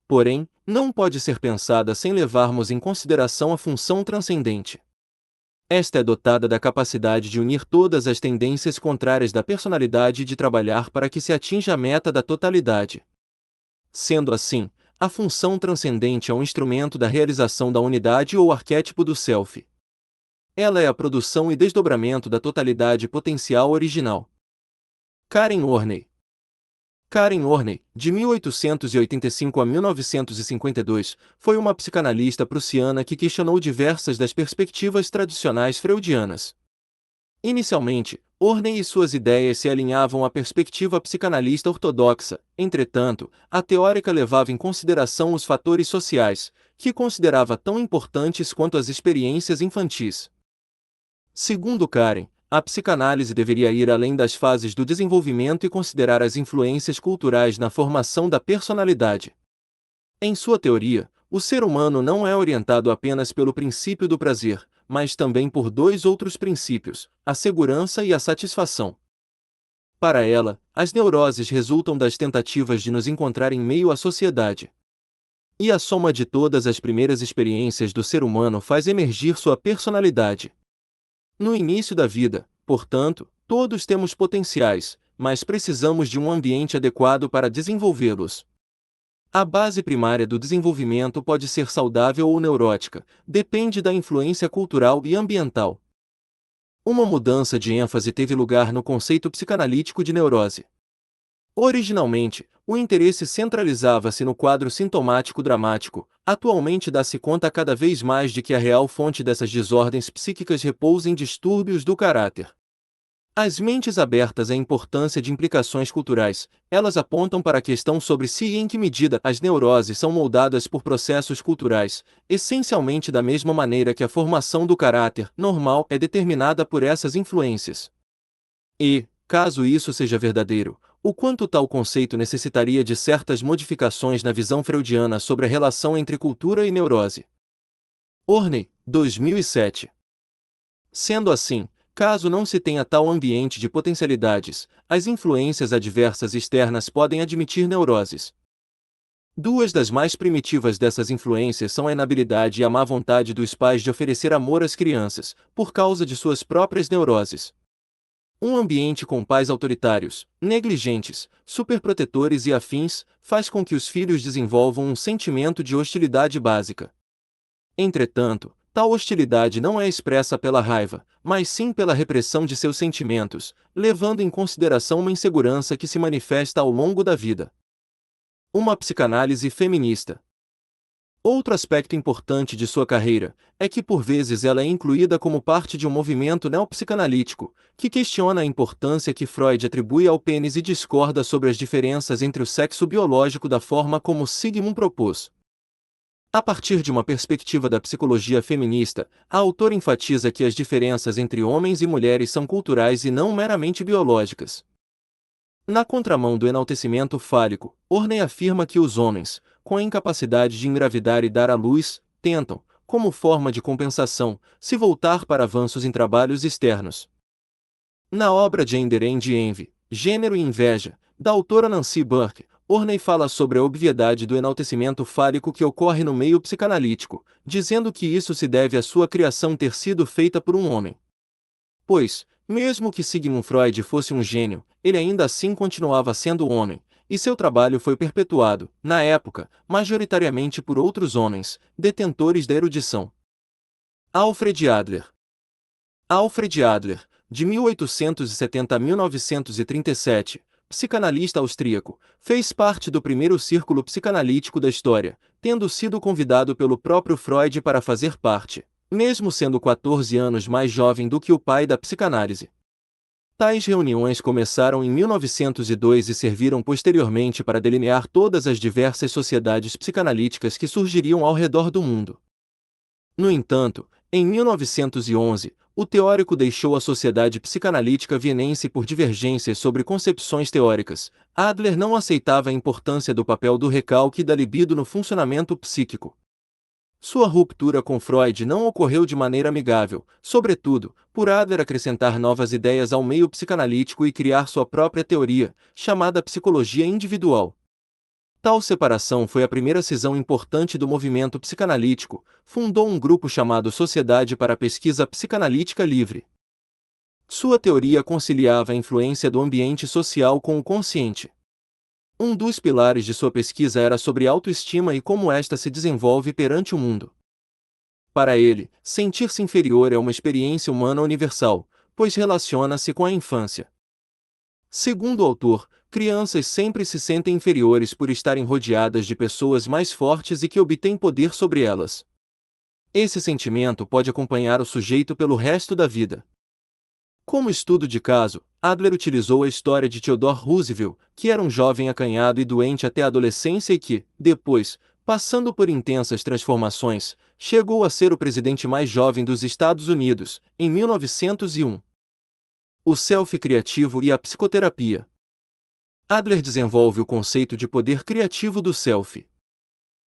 Porém, não pode ser pensada sem levarmos em consideração a função transcendente. Esta é dotada da capacidade de unir todas as tendências contrárias da personalidade e de trabalhar para que se atinja a meta da totalidade. Sendo assim, a função transcendente é um instrumento da realização da unidade ou arquétipo do self. Ela é a produção e desdobramento da totalidade potencial original. Karen Horney. Karen Horney, de 1885 a 1952, foi uma psicanalista prussiana que questionou diversas das perspectivas tradicionais freudianas. Inicialmente, Horney e suas ideias se alinhavam à perspectiva psicanalista ortodoxa, entretanto, a teórica levava em consideração os fatores sociais, que considerava tão importantes quanto as experiências infantis. Segundo Karen, a psicanálise deveria ir além das fases do desenvolvimento e considerar as influências culturais na formação da personalidade. Em sua teoria, o ser humano não é orientado apenas pelo princípio do prazer, mas também por dois outros princípios, a segurança e a satisfação. Para ela, as neuroses resultam das tentativas de nos encontrar em meio à sociedade. E a soma de todas as primeiras experiências do ser humano faz emergir sua personalidade. No início da vida, portanto, todos temos potenciais, mas precisamos de um ambiente adequado para desenvolvê-los. A base primária do desenvolvimento pode ser saudável ou neurótica, depende da influência cultural e ambiental. Uma mudança de ênfase teve lugar no conceito psicanalítico de neurose. Originalmente, o interesse centralizava-se no quadro sintomático dramático. Atualmente dá-se conta cada vez mais de que a real fonte dessas desordens psíquicas repousa em distúrbios do caráter. As mentes abertas à importância de implicações culturais, elas apontam para a questão sobre se e em que medida as neuroses são moldadas por processos culturais, essencialmente da mesma maneira que a formação do caráter normal é determinada por essas influências. E, caso isso seja verdadeiro, o quanto tal conceito necessitaria de certas modificações na visão freudiana sobre a relação entre cultura e neurose. Horney, 2007. Sendo assim, caso não se tenha tal ambiente de potencialidades, as influências adversas externas podem admitir neuroses. Duas das mais primitivas dessas influências são a inabilidade e a má vontade dos pais de oferecer amor às crianças, por causa de suas próprias neuroses. Um ambiente com pais autoritários, negligentes, superprotetores e afins, faz com que os filhos desenvolvam um sentimento de hostilidade básica. Entretanto, tal hostilidade não é expressa pela raiva, mas sim pela repressão de seus sentimentos, levando em consideração uma insegurança que se manifesta ao longo da vida. Uma psicanálise feminista. Outro aspecto importante de sua carreira é que por vezes ela é incluída como parte de um movimento neopsicanalítico, que questiona a importância que Freud atribui ao pênis e discorda sobre as diferenças entre o sexo biológico da forma como Sigmund propôs. A partir de uma perspectiva da psicologia feminista, a autora enfatiza que as diferenças entre homens e mulheres são culturais e não meramente biológicas. Na contramão do enaltecimento fálico, Horney afirma que os homens, com a incapacidade de engravidar e dar à luz, tentam, como forma de compensação, se voltar para avanços em trabalhos externos. Na obra Gender and Envy, Gênero e Inveja, da autora Nancy Burke, Horney fala sobre a obviedade do enaltecimento fálico que ocorre no meio psicanalítico, dizendo que isso se deve à sua criação ter sido feita por um homem. Pois, mesmo que Sigmund Freud fosse um gênio, ele ainda assim continuava sendo homem, e seu trabalho foi perpetuado, na época, majoritariamente por outros homens, detentores da erudição. Alfred Adler. Alfred Adler, de 1870 a 1937, psicanalista austríaco, fez parte do primeiro círculo psicanalítico da história, tendo sido convidado pelo próprio Freud para fazer parte, mesmo sendo 14 anos mais jovem do que o pai da psicanálise. Tais reuniões começaram em 1902 e serviram posteriormente para delinear todas as diversas sociedades psicanalíticas que surgiriam ao redor do mundo. No entanto, em 1911, o teórico deixou a Sociedade Psicanalítica Vienense por divergências sobre concepções teóricas. Adler não aceitava a importância do papel do recalque e da libido no funcionamento psíquico. Sua ruptura com Freud não ocorreu de maneira amigável, sobretudo, por Adler acrescentar novas ideias ao meio psicanalítico e criar sua própria teoria, chamada psicologia individual. Tal separação foi a primeira cisão importante do movimento psicanalítico. Fundou um grupo chamado Sociedade para a Pesquisa Psicanalítica Livre. Sua teoria conciliava a influência do ambiente social com o consciente. Um dos pilares de sua pesquisa era sobre autoestima e como esta se desenvolve perante o mundo. Para ele, sentir-se inferior é uma experiência humana universal, pois relaciona-se com a infância. Segundo o autor, crianças sempre se sentem inferiores por estarem rodeadas de pessoas mais fortes e que obtêm poder sobre elas. Esse sentimento pode acompanhar o sujeito pelo resto da vida. Como estudo de caso, Adler utilizou a história de Theodore Roosevelt, que era um jovem acanhado e doente até a adolescência e que, depois, passando por intensas transformações, chegou a ser o presidente mais jovem dos Estados Unidos, em 1901. O self criativo e a psicoterapia. Adler desenvolve o conceito de poder criativo do self.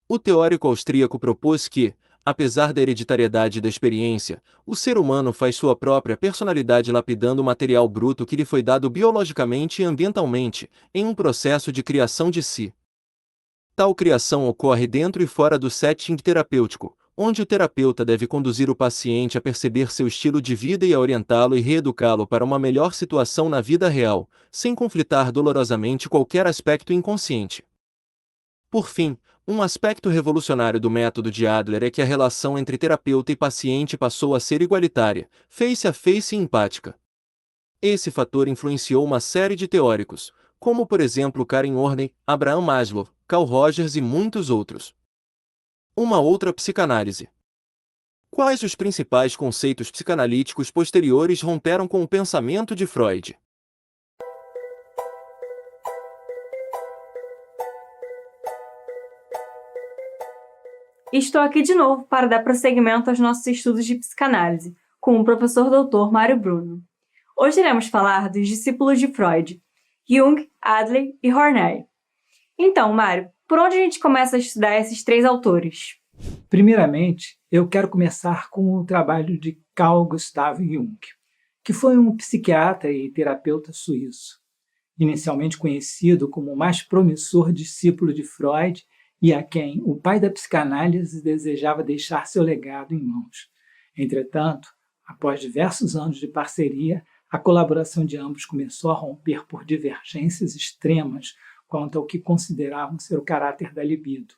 O teórico austríaco propôs que, apesar da hereditariedade da experiência, o ser humano faz sua própria personalidade lapidando o material bruto que lhe foi dado biologicamente e ambientalmente, em um processo de criação de si. Tal criação ocorre dentro e fora do setting terapêutico, onde o terapeuta deve conduzir o paciente a perceber seu estilo de vida e a orientá-lo e reeducá-lo para uma melhor situação na vida real, sem conflitar dolorosamente qualquer aspecto inconsciente. Por fim, um aspecto revolucionário do método de Adler é que a relação entre terapeuta e paciente passou a ser igualitária, face a face e empática. Esse fator influenciou uma série de teóricos, como por exemplo Karen Horney, Abraham Maslow, Carl Rogers e muitos outros. Uma outra psicanálise. Quais os principais conceitos psicanalíticos posteriores romperam com o pensamento de Freud? Estou aqui de novo para dar prosseguimento aos nossos estudos de psicanálise, com o professor Dr. Mário Bruno. Hoje iremos falar dos discípulos de Freud, Jung, Adler e Horney. Então, Mário, por onde a gente começa a estudar esses três autores? Primeiramente, eu quero começar com o trabalho de Carl Gustav Jung, que foi um psiquiatra e terapeuta suíço, inicialmente conhecido como o mais promissor discípulo de Freud e a quem o pai da psicanálise desejava deixar seu legado em mãos. Entretanto, após diversos anos de parceria, a colaboração de ambos começou a romper por divergências extremas quanto ao que consideravam ser o caráter da libido.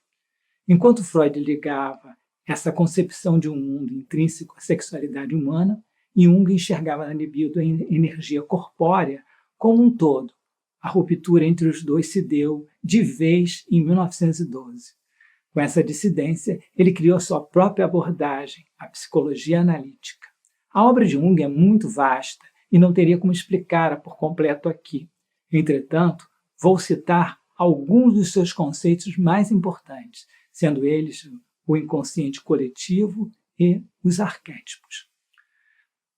Enquanto Freud ligava essa concepção de um mundo intrínseco à sexualidade humana, Jung enxergava na libido a energia corpórea como um todo. A ruptura entre os dois se deu de vez em 1912. Com essa dissidência, ele criou sua própria abordagem, a psicologia analítica. A obra de Jung é muito vasta e não teria como explicá-la por completo aqui. Entretanto, vou citar alguns dos seus conceitos mais importantes, sendo eles o inconsciente coletivo e os arquétipos.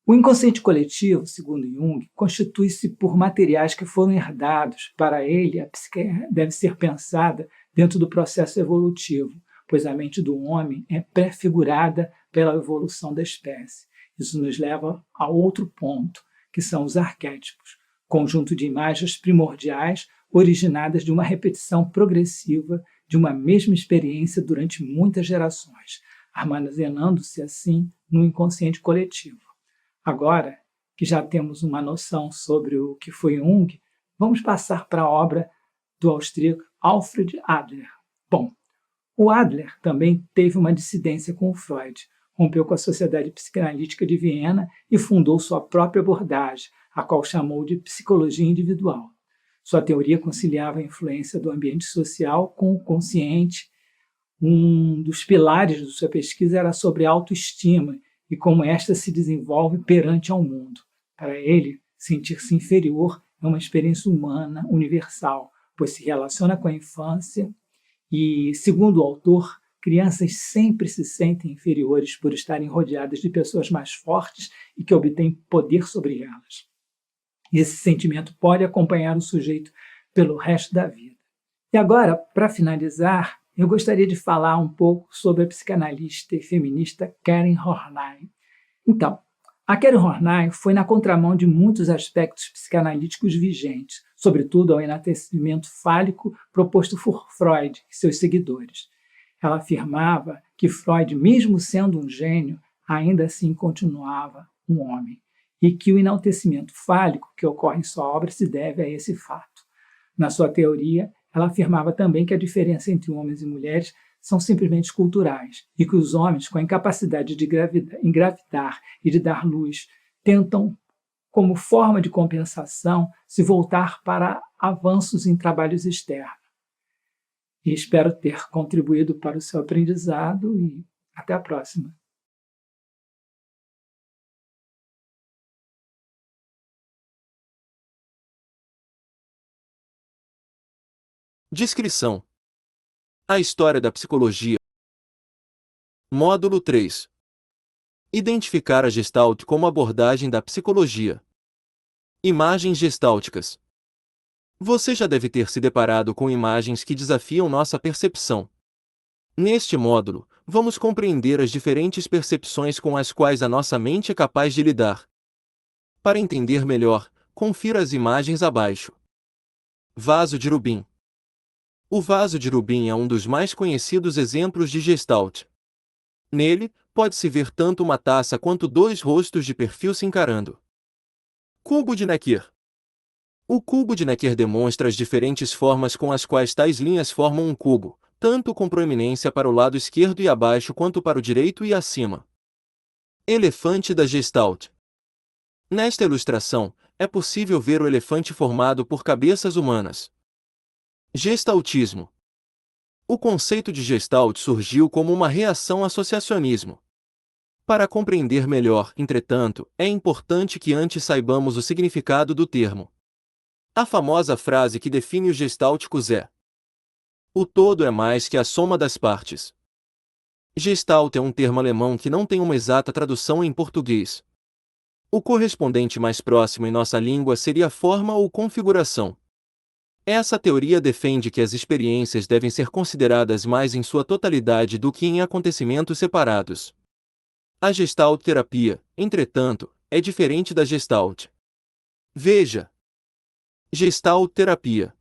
O inconsciente coletivo, segundo Jung, constitui-se por materiais que foram herdados. Para ele, a psique deve ser pensada dentro do processo evolutivo, pois a mente do homem é prefigurada pela evolução da espécie. Isso nos leva a outro ponto, que são os arquétipos, conjunto de imagens primordiais originadas de uma repetição progressiva de uma mesma experiência durante muitas gerações, armazenando-se assim no inconsciente coletivo. Agora que já temos uma noção sobre o que foi Jung, vamos passar para a obra do austríaco Alfred Adler. Bom, o Adler também teve uma dissidência com o Freud, rompeu com a Sociedade Psicanalítica de Viena e fundou sua própria abordagem, a qual chamou de psicologia individual. Sua teoria conciliava a influência do ambiente social com o consciente. Um dos pilares de sua pesquisa era sobre a autoestima e como esta se desenvolve perante ao mundo. Para ele, sentir-se inferior é uma experiência humana universal, pois se relaciona com a infância e, segundo o autor, crianças sempre se sentem inferiores por estarem rodeadas de pessoas mais fortes e que obtêm poder sobre elas. E esse sentimento pode acompanhar o sujeito pelo resto da vida. E agora, para finalizar, eu gostaria de falar um pouco sobre a psicanalista e feminista Karen Horney. Então, a Karen Horney foi na contramão de muitos aspectos psicanalíticos vigentes, sobretudo ao enaltecimento fálico proposto por Freud e seus seguidores. Ela afirmava que Freud, mesmo sendo um gênio, ainda assim continuava um homem, e que o enaltecimento fálico que ocorre em sua obra se deve a esse fato. Na sua teoria, ela afirmava também que a diferença entre homens e mulheres são simplesmente culturais e que os homens, com a incapacidade de engravidar e de dar luz, tentam, como forma de compensação, se voltar para avanços em trabalhos externos. E espero ter contribuído para o seu aprendizado e até a próxima. Descrição: a história da psicologia. Módulo 3. Identificar a Gestalt como abordagem da psicologia. Imagens gestálticas. Você já deve ter se deparado com imagens que desafiam nossa percepção. Neste módulo, vamos compreender as diferentes percepções com as quais a nossa mente é capaz de lidar. Para entender melhor, confira as imagens abaixo. Vaso de Rubin. O vaso de Rubin é um dos mais conhecidos exemplos de Gestalt. Nele, pode-se ver tanto uma taça quanto dois rostos de perfil se encarando. Cubo de Necker. O cubo de Necker demonstra as diferentes formas com as quais tais linhas formam um cubo, tanto com proeminência para o lado esquerdo e abaixo quanto para o direito e acima. Elefante da Gestalt. Nesta ilustração, é possível ver o elefante formado por cabeças humanas. Gestaltismo. O conceito de Gestalt surgiu como uma reação ao associacionismo. Para compreender melhor, entretanto, é importante que antes saibamos o significado do termo. A famosa frase que define os gestálticos é: o todo é mais que a soma das partes. Gestalt é um termo alemão que não tem uma exata tradução em português. O correspondente mais próximo em nossa língua seria forma ou configuração. Essa teoria defende que as experiências devem ser consideradas mais em sua totalidade do que em acontecimentos separados. A Gestalt terapia, entretanto, é diferente da Gestalt. Veja: Gestalt terapia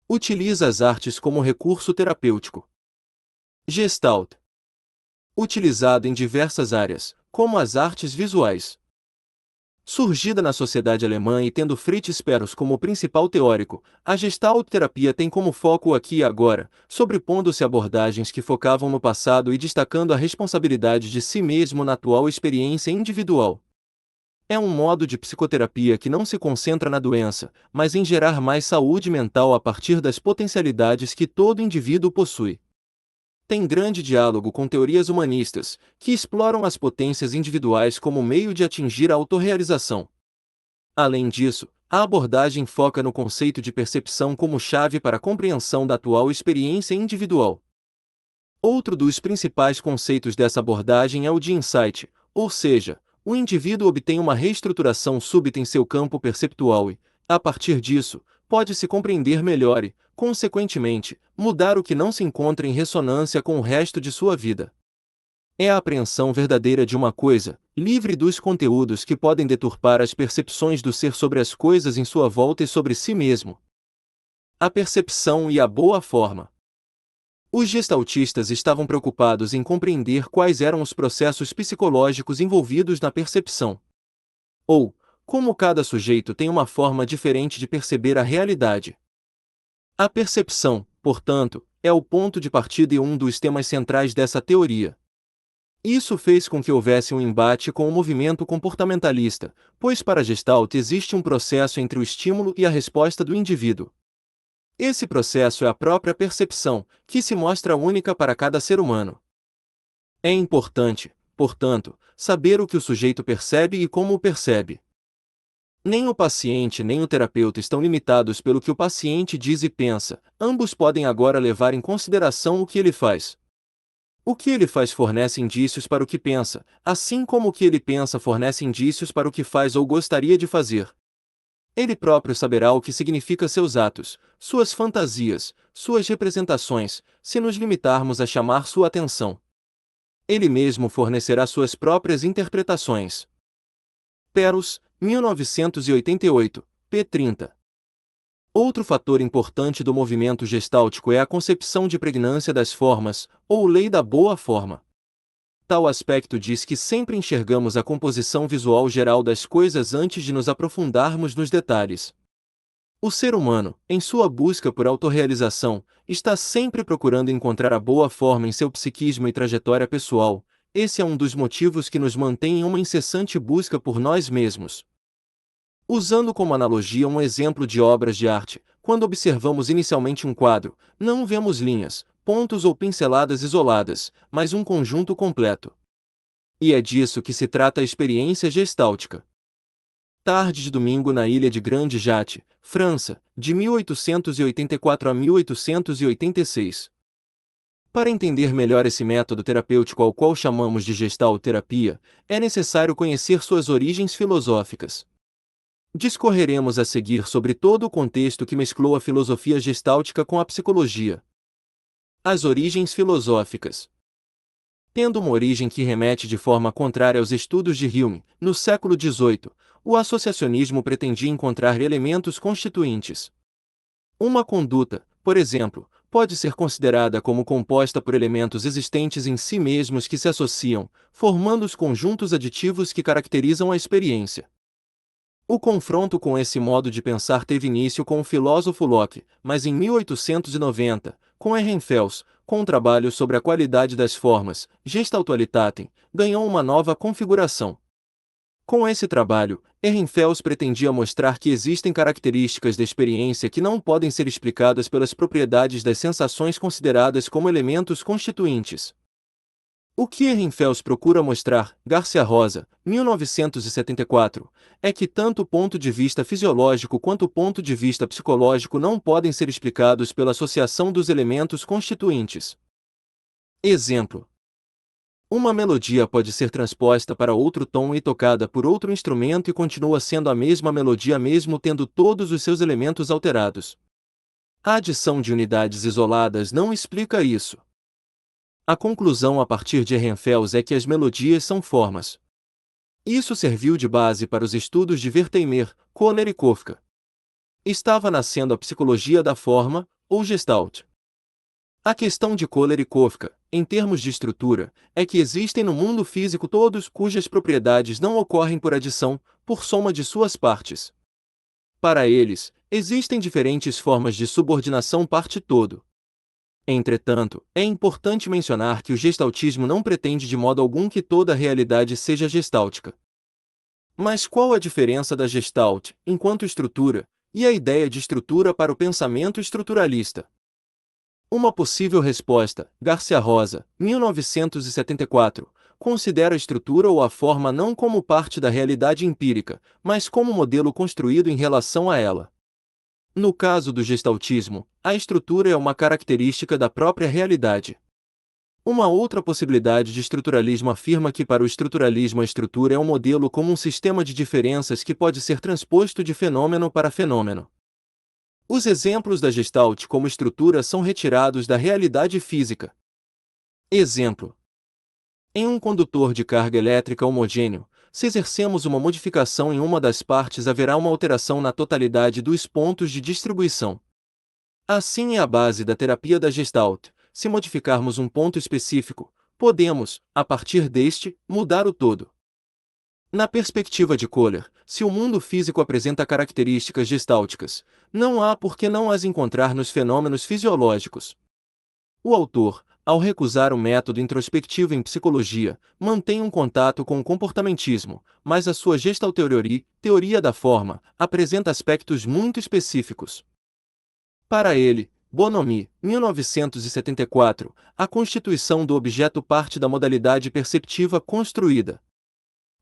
utiliza as artes como recurso terapêutico. Gestalt utilizado em diversas áreas, como as artes visuais. Surgida na sociedade alemã e tendo Fritz Perls como principal teórico, a Gestalt-terapia tem como foco o aqui e agora, sobrepondo-se a abordagens que focavam no passado e destacando a responsabilidade de si mesmo na atual experiência individual. É um modo de psicoterapia que não se concentra na doença, mas em gerar mais saúde mental a partir das potencialidades que todo indivíduo possui. Tem grande diálogo com teorias humanistas, que exploram as potências individuais como meio de atingir a autorrealização. Além disso, a abordagem foca no conceito de percepção como chave para a compreensão da atual experiência individual. Outro dos principais conceitos dessa abordagem é o de insight, ou seja, o indivíduo obtém uma reestruturação súbita em seu campo perceptual e, a partir disso, pode-se compreender melhor e, consequentemente, mudar o que não se encontra em ressonância com o resto de sua vida. É a apreensão verdadeira de uma coisa, livre dos conteúdos que podem deturpar as percepções do ser sobre as coisas em sua volta e sobre si mesmo. A percepção e a boa forma. Os gestaltistas estavam preocupados em compreender quais eram os processos psicológicos envolvidos na percepção. Ou, como cada sujeito tem uma forma diferente de perceber a realidade. A percepção, portanto, é o ponto de partida e um dos temas centrais dessa teoria. Isso fez com que houvesse um embate com o movimento comportamentalista, pois para a Gestalt existe um processo entre o estímulo e a resposta do indivíduo. Esse processo é a própria percepção, que se mostra única para cada ser humano. É importante, portanto, saber o que o sujeito percebe e como o percebe. Nem o paciente nem o terapeuta estão limitados pelo que o paciente diz e pensa, ambos podem agora levar em consideração o que ele faz. O que ele faz fornece indícios para o que pensa, assim como o que ele pensa fornece indícios para o que faz ou gostaria de fazer. Ele próprio saberá o que significa seus atos, suas fantasias, suas representações, se nos limitarmos a chamar sua atenção. Ele mesmo fornecerá suas próprias interpretações. Peros, 1988, p. 30. Outro fator importante do movimento gestáltico é a concepção de pregnância das formas, ou lei da boa forma. Tal aspecto diz que sempre enxergamos a composição visual geral das coisas antes de nos aprofundarmos nos detalhes. O ser humano, em sua busca por autorrealização, está sempre procurando encontrar a boa forma em seu psiquismo e trajetória pessoal. Esse é um dos motivos que nos mantém em uma incessante busca por nós mesmos. Usando como analogia um exemplo de obras de arte, quando observamos inicialmente um quadro, não vemos linhas, pontos ou pinceladas isoladas, mas um conjunto completo. E é disso que se trata a experiência gestáltica. Tarde de domingo na ilha de Grande Jatte, França, de 1884 a 1886. Para entender melhor esse método terapêutico ao qual chamamos de gestalterapia, é necessário conhecer suas origens filosóficas. Discorreremos a seguir sobre todo o contexto que mesclou a filosofia gestáltica com a psicologia. As origens filosóficas. Tendo uma origem que remete de forma contrária aos estudos de Hume, no século XVIII, o associacionismo pretendia encontrar elementos constituintes. Uma conduta, por exemplo, pode ser considerada como composta por elementos existentes em si mesmos que se associam, formando os conjuntos aditivos que caracterizam a experiência. O confronto com esse modo de pensar teve início com o filósofo Locke, mas em 1890, com Ehrenfels, com um trabalho sobre a qualidade das formas, Gestaltualitatem, ganhou uma nova configuração. Com esse trabalho, Ehrenfels pretendia mostrar que existem características da experiência que não podem ser explicadas pelas propriedades das sensações consideradas como elementos constituintes. O que Ehrenfels procura mostrar, Garcia Rosa, 1974, é que tanto o ponto de vista fisiológico quanto o ponto de vista psicológico não podem ser explicados pela associação dos elementos constituintes. Exemplo. Uma melodia pode ser transposta para outro tom e tocada por outro instrumento e continua sendo a mesma melodia mesmo tendo todos os seus elementos alterados. A adição de unidades isoladas não explica isso. A conclusão a partir de Ehrenfels é que as melodias são formas. Isso serviu de base para os estudos de Wertheimer, Kohler e Kafka. Estava nascendo a psicologia da forma, ou Gestalt. A questão de Kohler e Kafka, em termos de estrutura, é que existem no mundo físico todos cujas propriedades não ocorrem por adição, por soma de suas partes. Para eles, existem diferentes formas de subordinação parte-todo. Entretanto, é importante mencionar que o gestaltismo não pretende de modo algum que toda a realidade seja gestáltica. Mas qual a diferença da Gestalt, enquanto estrutura, e a ideia de estrutura para o pensamento estruturalista? Uma possível resposta, Garcia Rosa, 1974, considera a estrutura ou a forma não como parte da realidade empírica, mas como modelo construído em relação a ela. No caso do gestaltismo, a estrutura é uma característica da própria realidade. Uma outra possibilidade de estruturalismo afirma que para o estruturalismo a estrutura é um modelo como um sistema de diferenças que pode ser transposto de fenômeno para fenômeno. Os exemplos da Gestalt como estrutura são retirados da realidade física. Exemplo. Em um condutor de carga elétrica homogêneo, se exercemos uma modificação em uma das partes haverá uma alteração na totalidade dos pontos de distribuição. Assim é a base da terapia da Gestalt. Se modificarmos um ponto específico, podemos, a partir deste, mudar o todo. Na perspectiva de Kohler, se o mundo físico apresenta características gestálticas, não há por que não as encontrar nos fenômenos fisiológicos. O autor, ao recusar o método introspectivo em psicologia, mantém um contato com o comportamentismo, mas a sua Gestalttheorie, teoria da forma, apresenta aspectos muito específicos. Para ele, Bonomi, 1974, a constituição do objeto parte da modalidade perceptiva construída.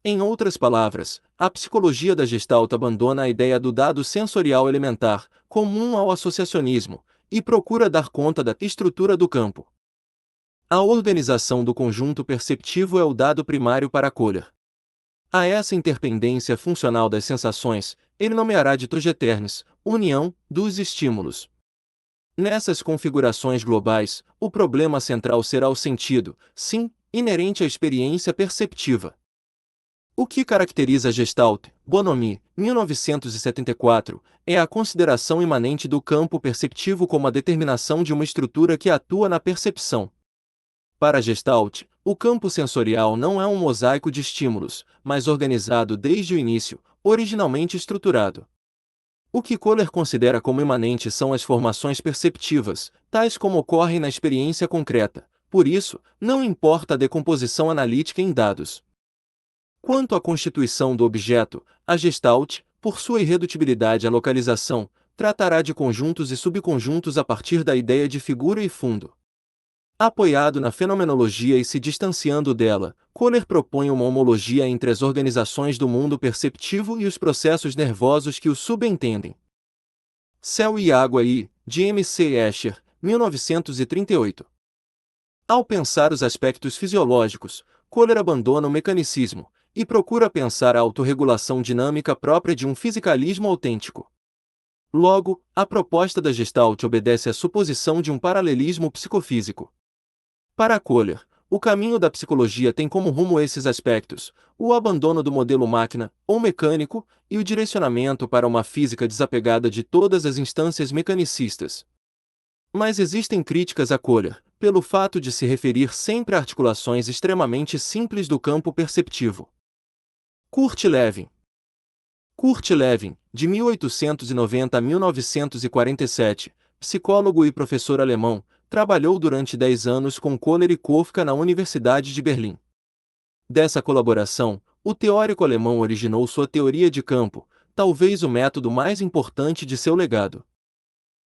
Em outras palavras, a psicologia da Gestalt abandona a ideia do dado sensorial elementar, comum ao associacionismo, e procura dar conta da estrutura do campo. A organização do conjunto perceptivo é o dado primário para Kohler. A essa interdependência funcional das sensações, ele nomeará de togeternes, união, dos estímulos. Nessas configurações globais, o problema central será o sentido, sim, inerente à experiência perceptiva. O que caracteriza a Gestalt, Bonomi, 1974, é a consideração imanente do campo perceptivo como a determinação de uma estrutura que atua na percepção. Para a Gestalt, o campo sensorial não é um mosaico de estímulos, mas organizado desde o início, originalmente estruturado. O que Kohler considera como imanente são as formações perceptivas, tais como ocorrem na experiência concreta, por isso, não importa a decomposição analítica em dados. Quanto à constituição do objeto, a Gestalt, por sua irredutibilidade à localização, tratará de conjuntos e subconjuntos a partir da ideia de figura e fundo. Apoiado na fenomenologia e se distanciando dela, Kohler propõe uma homologia entre as organizações do mundo perceptivo e os processos nervosos que o subentendem. Céu e Água de M. C. Escher, 1938. Ao pensar os aspectos fisiológicos, Kohler abandona o mecanicismo e procura pensar a autorregulação dinâmica própria de um fisicalismo autêntico. Logo, a proposta da Gestalt obedece à suposição de um paralelismo psicofísico. Para Kohler, o caminho da psicologia tem como rumo esses aspectos: o abandono do modelo máquina, ou mecânico, e o direcionamento para uma física desapegada de todas as instâncias mecanicistas. Mas existem críticas a Kohler, pelo fato de se referir sempre a articulações extremamente simples do campo perceptivo. Kurt Lewin, de 1890 a 1947, psicólogo e professor alemão, trabalhou durante 10 anos com Kohler e Kafka na Universidade de Berlim. Dessa colaboração, o teórico alemão originou sua teoria de campo, talvez o método mais importante de seu legado.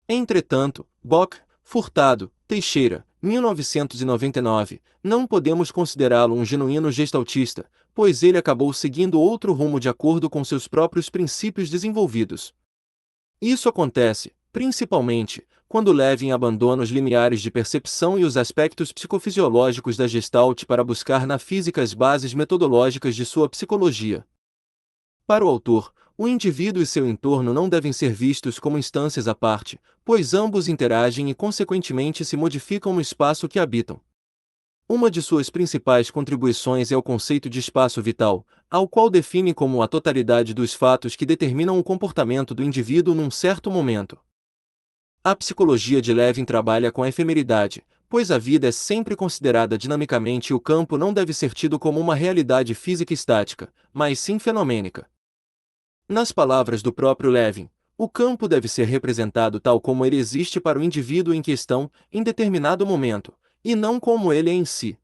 Entretanto, Bock, Furtado, Teixeira, 1999, não podemos considerá-lo um genuíno gestaltista, pois ele acabou seguindo outro rumo de acordo com seus próprios princípios desenvolvidos. Isso acontece, principalmente, quando Lewin abandona os limiares de percepção e os aspectos psicofisiológicos da Gestalt para buscar na física as bases metodológicas de sua psicologia. Para o autor, o indivíduo e seu entorno não devem ser vistos como instâncias à parte, pois ambos interagem e consequentemente se modificam no espaço que habitam. Uma de suas principais contribuições é o conceito de espaço vital, ao qual define como a totalidade dos fatos que determinam o comportamento do indivíduo num certo momento. A psicologia de Lewin trabalha com a efemeridade, pois a vida é sempre considerada dinamicamente e o campo não deve ser tido como uma realidade física estática, mas sim fenomênica. Nas palavras do próprio Lewin, o campo deve ser representado tal como ele existe para o indivíduo em questão, em determinado momento, e não como ele é em si.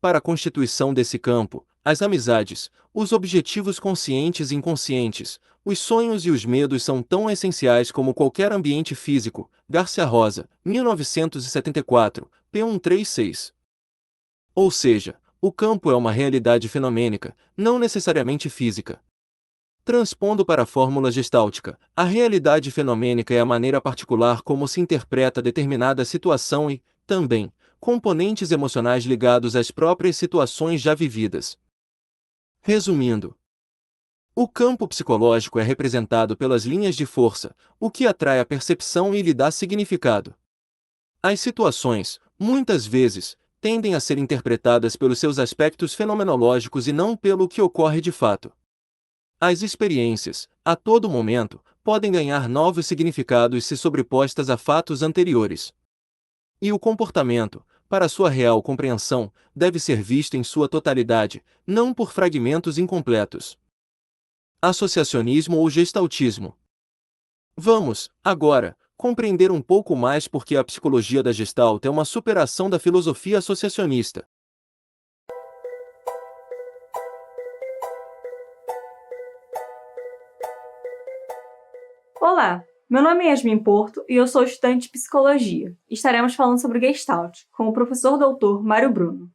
Para a constituição desse campo, as amizades, os objetivos conscientes e inconscientes, os sonhos e os medos são tão essenciais como qualquer ambiente físico. Garcia Rosa, 1974, p. 136. Ou seja, o campo é uma realidade fenomênica, não necessariamente física. Transpondo para a fórmula gestáltica, a realidade fenomênica é a maneira particular como se interpreta determinada situação e, também, componentes emocionais ligados às próprias situações já vividas. Resumindo, o campo psicológico é representado pelas linhas de força, o que atrai a percepção e lhe dá significado. As situações, muitas vezes, tendem a ser interpretadas pelos seus aspectos fenomenológicos e não pelo que ocorre de fato. As experiências, a todo momento, podem ganhar novos significados se sobrepostas a fatos anteriores. E o comportamento, para sua real compreensão, deve ser vista em sua totalidade, não por fragmentos incompletos. Associacionismo ou gestaltismo. Vamos, agora, compreender um pouco mais por que a psicologia da Gestalt é uma superação da filosofia associacionista. Olá, meu nome é Yasmin Porto e eu sou estudante de Psicologia. Estaremos falando sobre Gestalt, com o professor doutor Mário Bruno.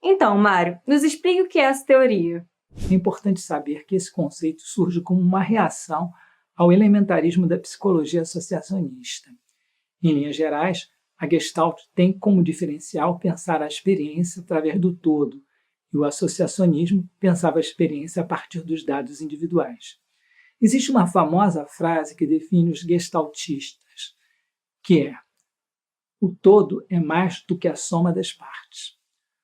Então, Mário, nos explique o que é essa teoria. É importante saber que esse conceito surge como uma reação ao elementarismo da psicologia associacionista. Em linhas gerais, a Gestalt tem como diferencial pensar a experiência através do todo, e o associacionismo pensava a experiência a partir dos dados individuais. Existe uma famosa frase que define os gestaltistas, que é: o todo é mais do que a soma das partes.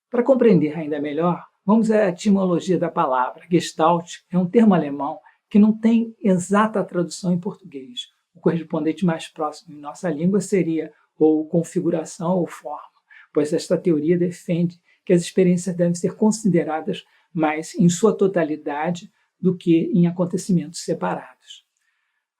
Para compreender ainda melhor, vamos à etimologia da palavra. Gestalt é um termo alemão que não tem exata tradução em português. O correspondente mais próximo em nossa língua seria ou configuração ou forma, pois esta teoria defende que as experiências devem ser consideradas mais em sua totalidade do que em acontecimentos separados.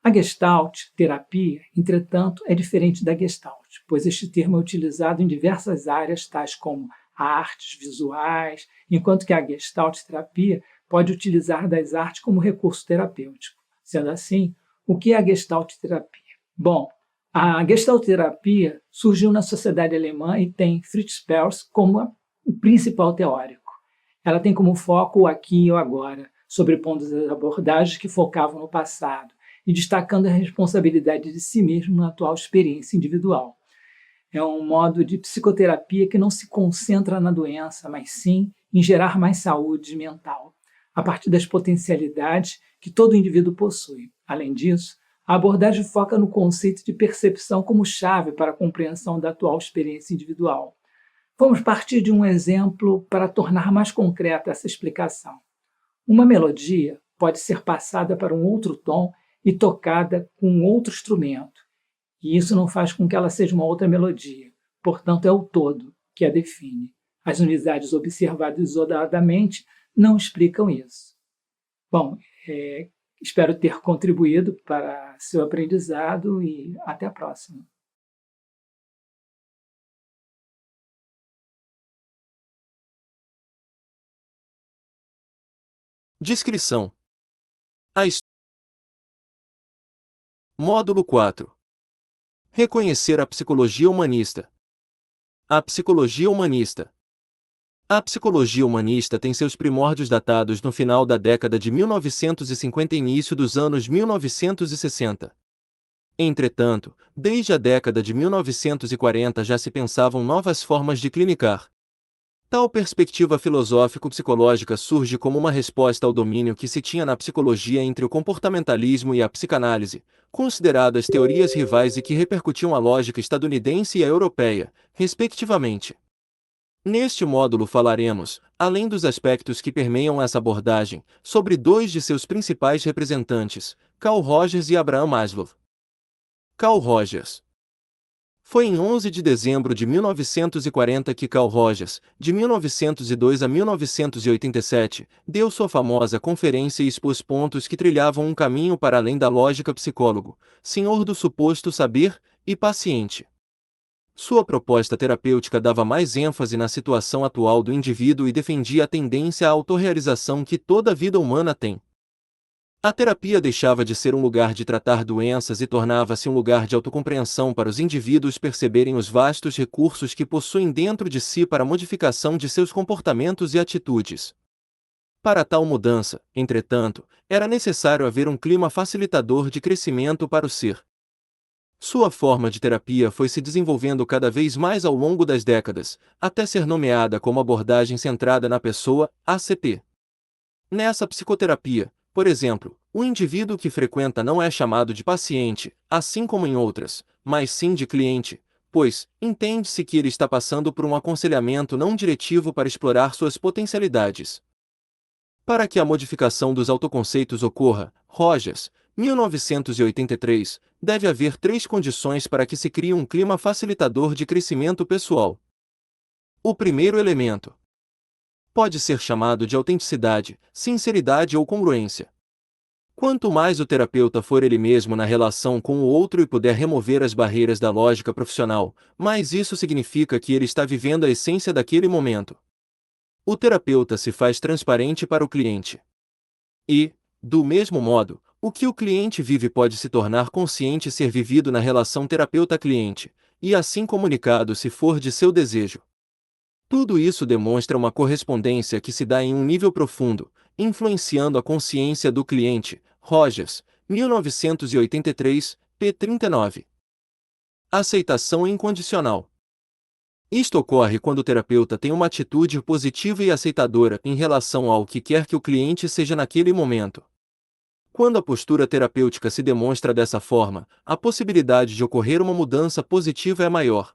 A Gestalt terapia, entretanto, é diferente da Gestalt, pois este termo é utilizado em diversas áreas, tais como artes visuais, enquanto que a Gestalt terapia pode utilizar das artes como recurso terapêutico. Sendo assim, o que é a Gestalt terapia? Bom, a Gestalt terapia surgiu na sociedade alemã e tem Fritz Perls como o principal teórico. Ela tem como foco o aqui e o agora, sobrepondo as abordagens que focavam no passado e destacando a responsabilidade de si mesmo na atual experiência individual. É um modo de psicoterapia que não se concentra na doença, mas sim em gerar mais saúde mental, a partir das potencialidades que todo indivíduo possui. Além disso, a abordagem foca no conceito de percepção como chave para a compreensão da atual experiência individual. Vamos partir de um exemplo para tornar mais concreta essa explicação. Uma melodia pode ser passada para um outro tom e tocada com outro instrumento, e isso não faz com que ela seja uma outra melodia. Portanto, é o todo que a define. As unidades observadas isoladamente não explicam isso. Bom, espero ter contribuído para seu aprendizado e até a próxima. Descrição. Módulo 4. Reconhecer a psicologia humanista. A psicologia humanista. A psicologia humanista tem seus primórdios datados no final da década de 1950 e início dos anos 1960. Entretanto, desde a década de 1940 já se pensavam novas formas de clinicar. Tal perspectiva filosófico-psicológica surge como uma resposta ao domínio que se tinha na psicologia entre o comportamentalismo e a psicanálise, consideradas teorias rivais e que repercutiam a lógica estadunidense e a europeia, respectivamente. Neste módulo falaremos, além dos aspectos que permeiam essa abordagem, sobre dois de seus principais representantes, Carl Rogers e Abraham Maslow. Carl Rogers. Foi em 11 de dezembro de 1940 que Carl Rogers, de 1902 a 1987, deu sua famosa conferência e expôs pontos que trilhavam um caminho para além da lógica psicólogo, senhor do suposto saber, e paciente. Sua proposta terapêutica dava mais ênfase na situação atual do indivíduo e defendia a tendência à autorrealização que toda a vida humana tem. A terapia deixava de ser um lugar de tratar doenças e tornava-se um lugar de autocompreensão para os indivíduos perceberem os vastos recursos que possuem dentro de si para a modificação de seus comportamentos e atitudes. Para tal mudança, entretanto, era necessário haver um clima facilitador de crescimento para o ser. Sua forma de terapia foi se desenvolvendo cada vez mais ao longo das décadas, até ser nomeada como abordagem centrada na pessoa, ACP. Nessa psicoterapia, por exemplo, o indivíduo que frequenta não é chamado de paciente, assim como em outras, mas sim de cliente, pois entende-se que ele está passando por um aconselhamento não diretivo para explorar suas potencialidades. Para que a modificação dos autoconceitos ocorra, Rogers, 1983, deve haver 3 condições para que se crie um clima facilitador de crescimento pessoal. O primeiro elemento pode ser chamado de autenticidade, sinceridade ou congruência. Quanto mais o terapeuta for ele mesmo na relação com o outro e puder remover as barreiras da lógica profissional, mais isso significa que ele está vivendo a essência daquele momento. O terapeuta se faz transparente para o cliente. E, do mesmo modo, o que o cliente vive pode se tornar consciente e ser vivido na relação terapeuta-cliente, e assim comunicado se for de seu desejo. Tudo isso demonstra uma correspondência que se dá em um nível profundo, influenciando a consciência do cliente. Rogers, 1983, p. 39. Aceitação incondicional. Isto ocorre quando o terapeuta tem uma atitude positiva e aceitadora em relação ao que quer que o cliente seja naquele momento. Quando a postura terapêutica se demonstra dessa forma, a possibilidade de ocorrer uma mudança positiva é maior.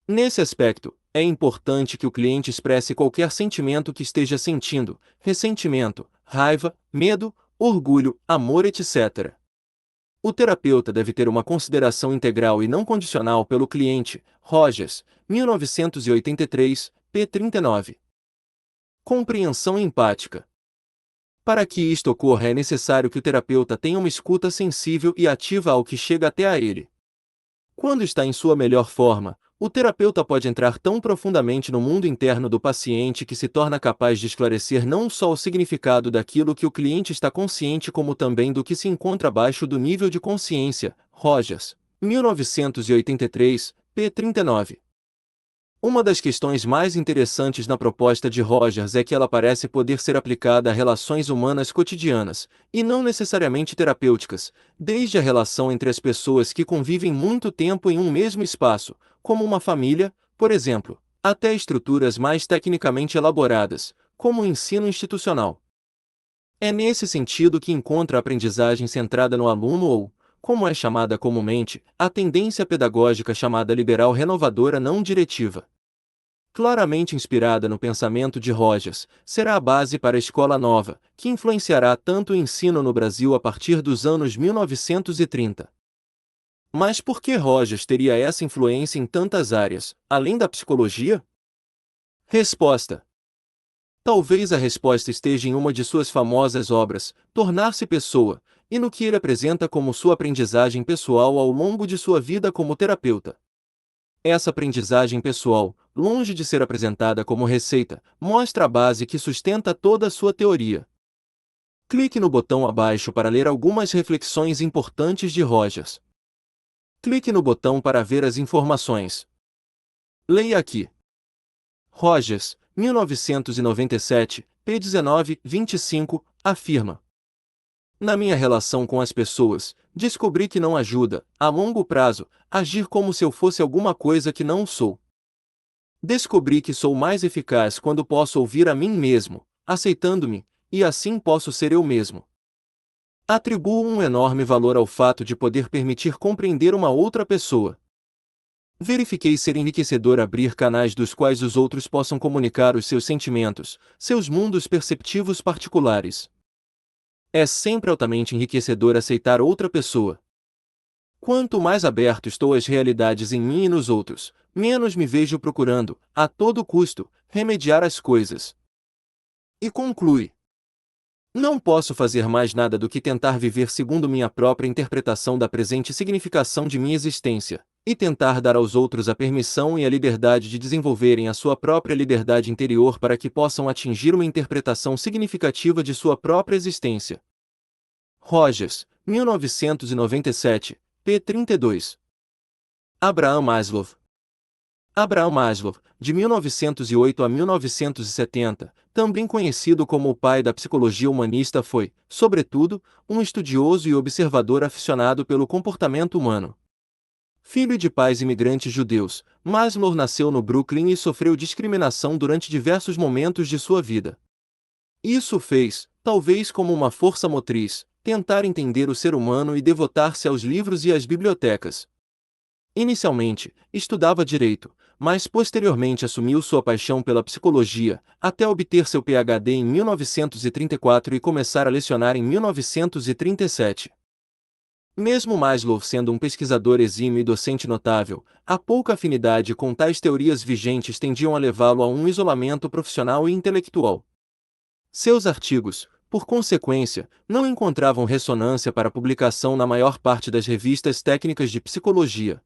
Nesse aspecto, é importante que o cliente expresse qualquer sentimento que esteja sentindo: ressentimento, raiva, medo, orgulho, amor, etc. O terapeuta deve ter uma consideração integral e não condicional pelo cliente. Rogers, 1983, p. 39. Compreensão empática. Para que isto ocorra é necessário que o terapeuta tenha uma escuta sensível e ativa ao que chega até a ele. Quando está em sua melhor forma, o terapeuta pode entrar tão profundamente no mundo interno do paciente que se torna capaz de esclarecer não só o significado daquilo que o cliente está consciente, como também do que se encontra abaixo do nível de consciência. Rogers, 1983, p. 39. Uma das questões mais interessantes na proposta de Rogers é que ela parece poder ser aplicada a relações humanas cotidianas, e não necessariamente terapêuticas, desde a relação entre as pessoas que convivem muito tempo em um mesmo espaço, como uma família, por exemplo, até estruturas mais tecnicamente elaboradas, como o ensino institucional. É nesse sentido que encontra a aprendizagem centrada no aluno ou, como é chamada comumente, a tendência pedagógica chamada liberal renovadora não diretiva. Claramente inspirada no pensamento de Rogers, será a base para a escola nova, que influenciará tanto o ensino no Brasil a partir dos anos 1930. Mas por que Rogers teria essa influência em tantas áreas, além da psicologia? Resposta: talvez a resposta esteja em uma de suas famosas obras, Tornar-se Pessoa, e no que ele apresenta como sua aprendizagem pessoal ao longo de sua vida como terapeuta. Essa aprendizagem pessoal, longe de ser apresentada como receita, mostra a base que sustenta toda a sua teoria. Clique no botão abaixo para ler algumas reflexões importantes de Rogers. Clique no botão para ver as informações. Leia aqui. Rogers, 1997, p. 19, 25, afirma: na minha relação com as pessoas, descobri que não ajuda, a longo prazo, agir como se eu fosse alguma coisa que não sou. Descobri que sou mais eficaz quando posso ouvir a mim mesmo, aceitando-me, e assim posso ser eu mesmo. Atribuo um enorme valor ao fato de poder permitir compreender uma outra pessoa. Verifiquei ser enriquecedor abrir canais dos quais os outros possam comunicar os seus sentimentos, seus mundos perceptivos particulares. É sempre altamente enriquecedor aceitar outra pessoa. Quanto mais aberto estou às realidades em mim e nos outros, menos me vejo procurando, a todo custo, remediar as coisas. E conclui: não posso fazer mais nada do que tentar viver segundo minha própria interpretação da presente significação de minha existência, e tentar dar aos outros a permissão e a liberdade de desenvolverem a sua própria liberdade interior para que possam atingir uma interpretação significativa de sua própria existência. Rogers, 1997, p. 32. Abraham Maslow. Abraham Maslow, de 1908 a 1970, também conhecido como o pai da psicologia humanista, foi, sobretudo, um estudioso e observador aficionado pelo comportamento humano. Filho de pais imigrantes judeus, Maslow nasceu no Brooklyn e sofreu discriminação durante diversos momentos de sua vida. Isso o fez, talvez como uma força motriz, tentar entender o ser humano e devotar-se aos livros e às bibliotecas. Inicialmente, estudava direito, mas posteriormente assumiu sua paixão pela psicologia, até obter seu PhD em 1934 e começar a lecionar em 1937. Mesmo Maslow sendo um pesquisador exímio e docente notável, a pouca afinidade com tais teorias vigentes tendiam a levá-lo a um isolamento profissional e intelectual. Seus artigos, por consequência, não encontravam ressonância para publicação na maior parte das revistas técnicas de psicologia.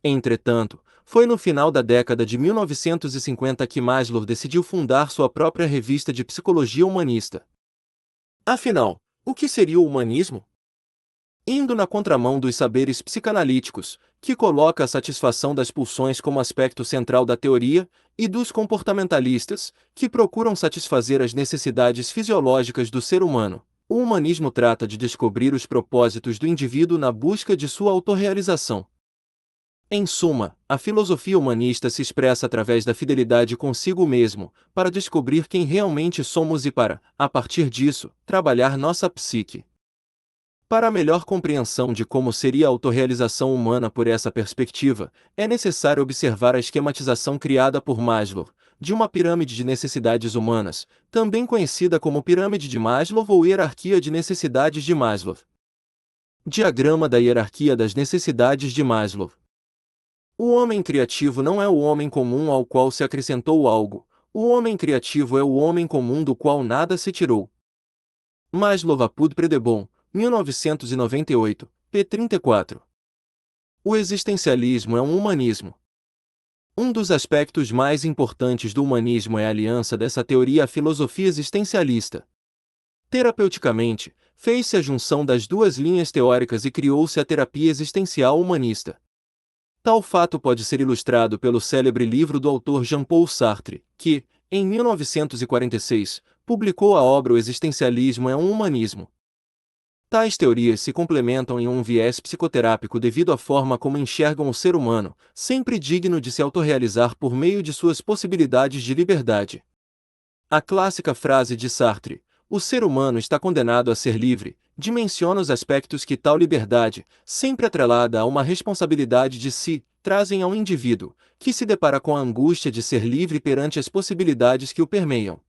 Entretanto, foi no final da década de 1950 que Maslow decidiu fundar sua própria revista de psicologia humanista. Afinal, o que seria o humanismo? Indo na contramão dos saberes psicanalíticos, que coloca a satisfação das pulsões como aspecto central da teoria, e dos comportamentalistas, que procuram satisfazer as necessidades fisiológicas do ser humano, o humanismo trata de descobrir os propósitos do indivíduo na busca de sua autorrealização. Em suma, a filosofia humanista se expressa através da fidelidade consigo mesmo, para descobrir quem realmente somos e para, a partir disso, trabalhar nossa psique. Para a melhor compreensão de como seria a autorrealização humana por essa perspectiva, é necessário observar a esquematização criada por Maslow, de uma pirâmide de necessidades humanas, também conhecida como pirâmide de Maslow ou hierarquia de necessidades de Maslow. Diagrama da hierarquia das necessidades de Maslow. O homem criativo não é o homem comum ao qual se acrescentou algo, o homem criativo é o homem comum do qual nada se tirou. Maslow Apud Predebon, 1998, p. 34. O existencialismo é um humanismo. Um dos aspectos mais importantes do humanismo é a aliança dessa teoria à filosofia existencialista. Terapeuticamente, fez-se a junção das duas linhas teóricas e criou-se a terapia existencial humanista. Tal fato pode ser ilustrado pelo célebre livro do autor Jean-Paul Sartre, que, em 1946, publicou a obra O Existencialismo é um Humanismo. Tais teorias se complementam em um viés psicoterápico devido à forma como enxergam o ser humano, sempre digno de se autorrealizar por meio de suas possibilidades de liberdade. A clássica frase de Sartre, "O ser humano está condenado a ser livre", dimensiona os aspectos que tal liberdade, sempre atrelada a uma responsabilidade de si, trazem ao indivíduo, que se depara com a angústia de ser livre perante as possibilidades que o permeiam.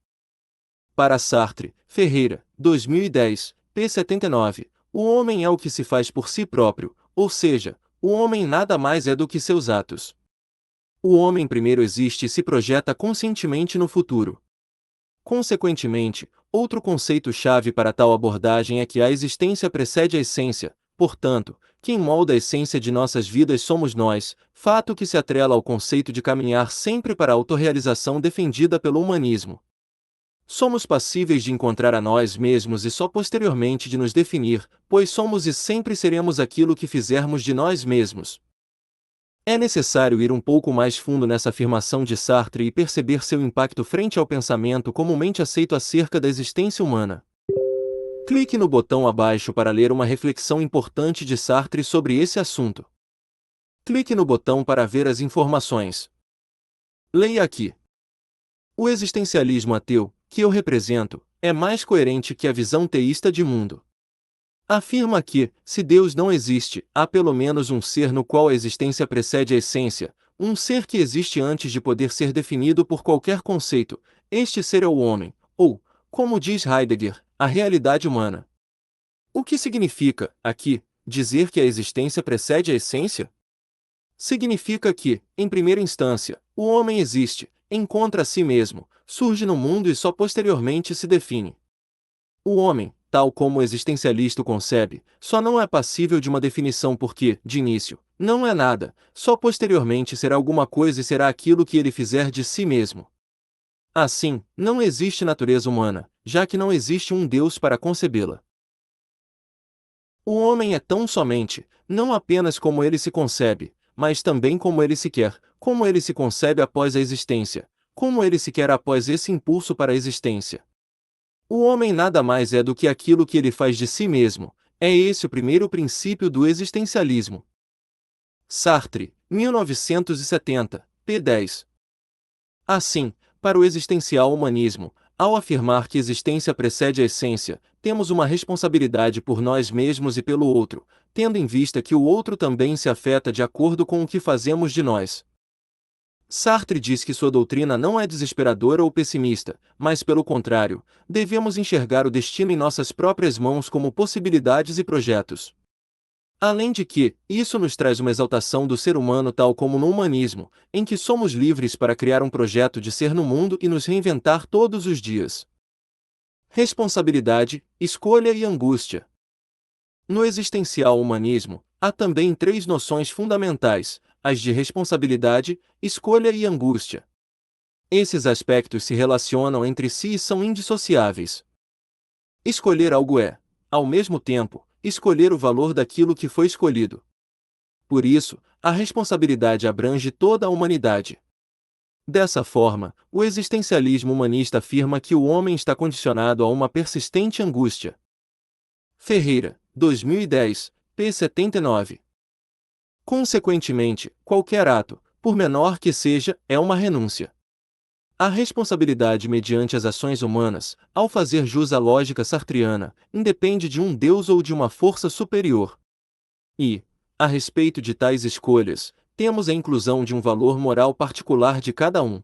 Para Sartre, Ferreira, 2010, p. 79, o homem é o que se faz por si próprio, ou seja, o homem nada mais é do que seus atos. O homem primeiro existe e se projeta conscientemente no futuro. Consequentemente, outro conceito-chave para tal abordagem é que a existência precede a essência, portanto, quem molda a essência de nossas vidas somos nós, fato que se atrela ao conceito de caminhar sempre para a autorrealização defendida pelo humanismo. Somos passíveis de encontrar a nós mesmos e só posteriormente de nos definir, pois somos e sempre seremos aquilo que fizermos de nós mesmos. É necessário ir um pouco mais fundo nessa afirmação de Sartre e perceber seu impacto frente ao pensamento comumente aceito acerca da existência humana. Clique no botão abaixo para ler uma reflexão importante de Sartre sobre esse assunto. Clique no botão para ver as informações. Leia aqui. O existencialismo ateu, que eu represento, é mais coerente que a visão teísta de mundo. Afirma que, se Deus não existe, há pelo menos um ser no qual a existência precede a essência, um ser que existe antes de poder ser definido por qualquer conceito. Este ser é o homem, ou, como diz Heidegger, a realidade humana. O que significa, aqui, dizer que a existência precede a essência? Significa que, em primeira instância, o homem existe, encontra a si mesmo, surge no mundo e só posteriormente se define. O homem, tal como o existencialista o concebe, só não é passível de uma definição porque, de início, não é nada, só posteriormente será alguma coisa e será aquilo que ele fizer de si mesmo. Assim, não existe natureza humana, já que não existe um Deus para concebê-la. O homem é tão somente, não apenas como ele se concebe, mas também como ele se quer, como ele se concebe após a existência, como ele se quer após esse impulso para a existência. O homem nada mais é do que aquilo que ele faz de si mesmo, é esse o primeiro princípio do existencialismo. Sartre, 1970, p. 10. Assim, para o existencial humanismo, ao afirmar que existência precede a essência, temos uma responsabilidade por nós mesmos e pelo outro, tendo em vista que o outro também se afeta de acordo com o que fazemos de nós. Sartre diz que sua doutrina não é desesperadora ou pessimista, mas pelo contrário, devemos enxergar o destino em nossas próprias mãos como possibilidades e projetos. Além de que, isso nos traz uma exaltação do ser humano tal como no humanismo, em que somos livres para criar um projeto de ser no mundo e nos reinventar todos os dias. Responsabilidade, escolha e angústia. No existencial humanismo, há também três noções fundamentais, as de responsabilidade, escolha e angústia. Esses aspectos se relacionam entre si e são indissociáveis. Escolher algo é, ao mesmo tempo, escolher o valor daquilo que foi escolhido. Por isso, a responsabilidade abrange toda a humanidade. Dessa forma, o existencialismo humanista afirma que o homem está condicionado a uma persistente angústia. Ferreira, 2010, p. 79. Consequentemente, qualquer ato, por menor que seja, é uma renúncia. A responsabilidade mediante as ações humanas, ao fazer jus à lógica sartriana, independe de um Deus ou de uma força superior. E, a respeito de tais escolhas, temos a inclusão de um valor moral particular de cada um.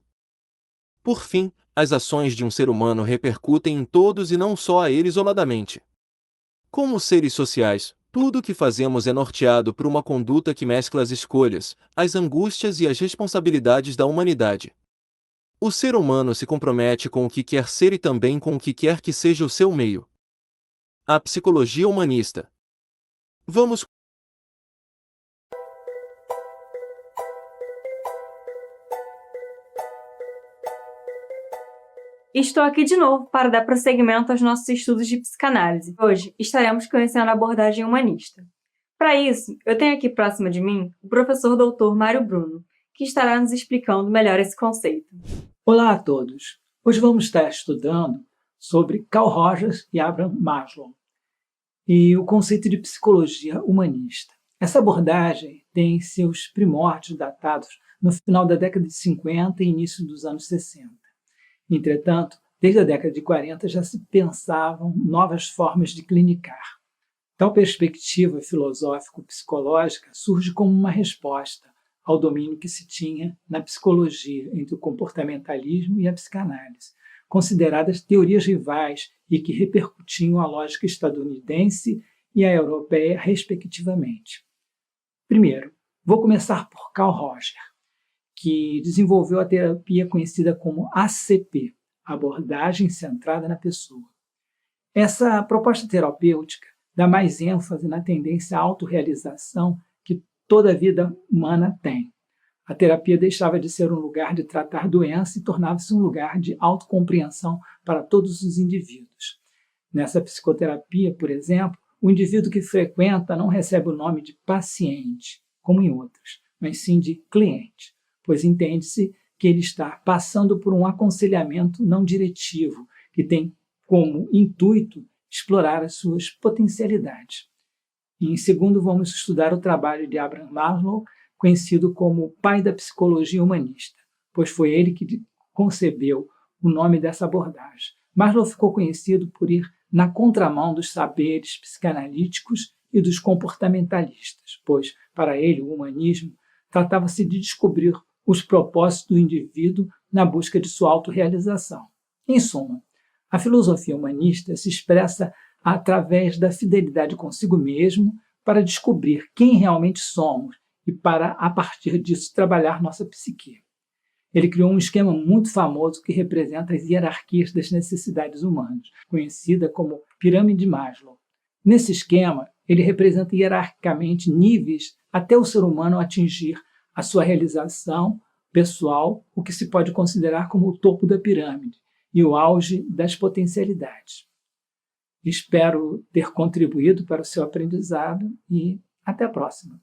Por fim, as ações de um ser humano repercutem em todos e não só a ele isoladamente. Como seres sociais, tudo o que fazemos é norteado por uma conduta que mescla as escolhas, as angústias e as responsabilidades da humanidade. O ser humano se compromete com o que quer ser e também com o que quer que seja o seu meio. A psicologia humanista. Vamos. Estou aqui de novo para dar prosseguimento aos nossos estudos de psicanálise. Hoje estaremos conhecendo a abordagem humanista. Para isso, eu tenho aqui próximo de mim o professor Dr. Mário Bruno, que estará nos explicando melhor esse conceito. Olá a todos! Hoje vamos estar estudando sobre Carl Rogers e Abraham Maslow e o conceito de psicologia humanista. Essa abordagem tem seus primórdios datados no final da década de 50 e início dos anos 60. Entretanto, desde a década de 40 já se pensavam novas formas de clinicar. Tal perspectiva filosófico-psicológica surge como uma resposta ao domínio que se tinha na psicologia entre o comportamentalismo e a psicanálise, consideradas teorias rivais e que repercutiam a lógica estadunidense e a europeia, respectivamente. Primeiro, vou começar por Carl Rogers, que desenvolveu a terapia conhecida como ACP, abordagem centrada na pessoa. Essa proposta terapêutica dá mais ênfase na tendência à autorrealização que toda a vida humana tem. A terapia deixava de ser um lugar de tratar doença e tornava-se um lugar de autocompreensão para todos os indivíduos. Nessa psicoterapia, por exemplo, o indivíduo que frequenta não recebe o nome de paciente, como em outras, mas sim de cliente, pois entende-se que ele está passando por um aconselhamento não diretivo, que tem como intuito explorar as suas potencialidades. E, em segundo, vamos estudar o trabalho de Abraham Maslow, conhecido como o pai da psicologia humanista, pois foi ele que concebeu o nome dessa abordagem. Maslow ficou conhecido por ir na contramão dos saberes psicanalíticos e dos comportamentalistas, pois, para ele, o humanismo tratava-se de descobrir os propósitos do indivíduo na busca de sua autorrealização. Em suma, a filosofia humanista se expressa através da fidelidade consigo mesmo para descobrir quem realmente somos e para, a partir disso, trabalhar nossa psique. Ele criou um esquema muito famoso que representa as hierarquias das necessidades humanas, conhecida como pirâmide de Maslow. Nesse esquema, ele representa hierarquicamente níveis até o ser humano atingir a sua realização pessoal, o que se pode considerar como o topo da pirâmide e o auge das potencialidades. Espero ter contribuído para o seu aprendizado e até a próxima.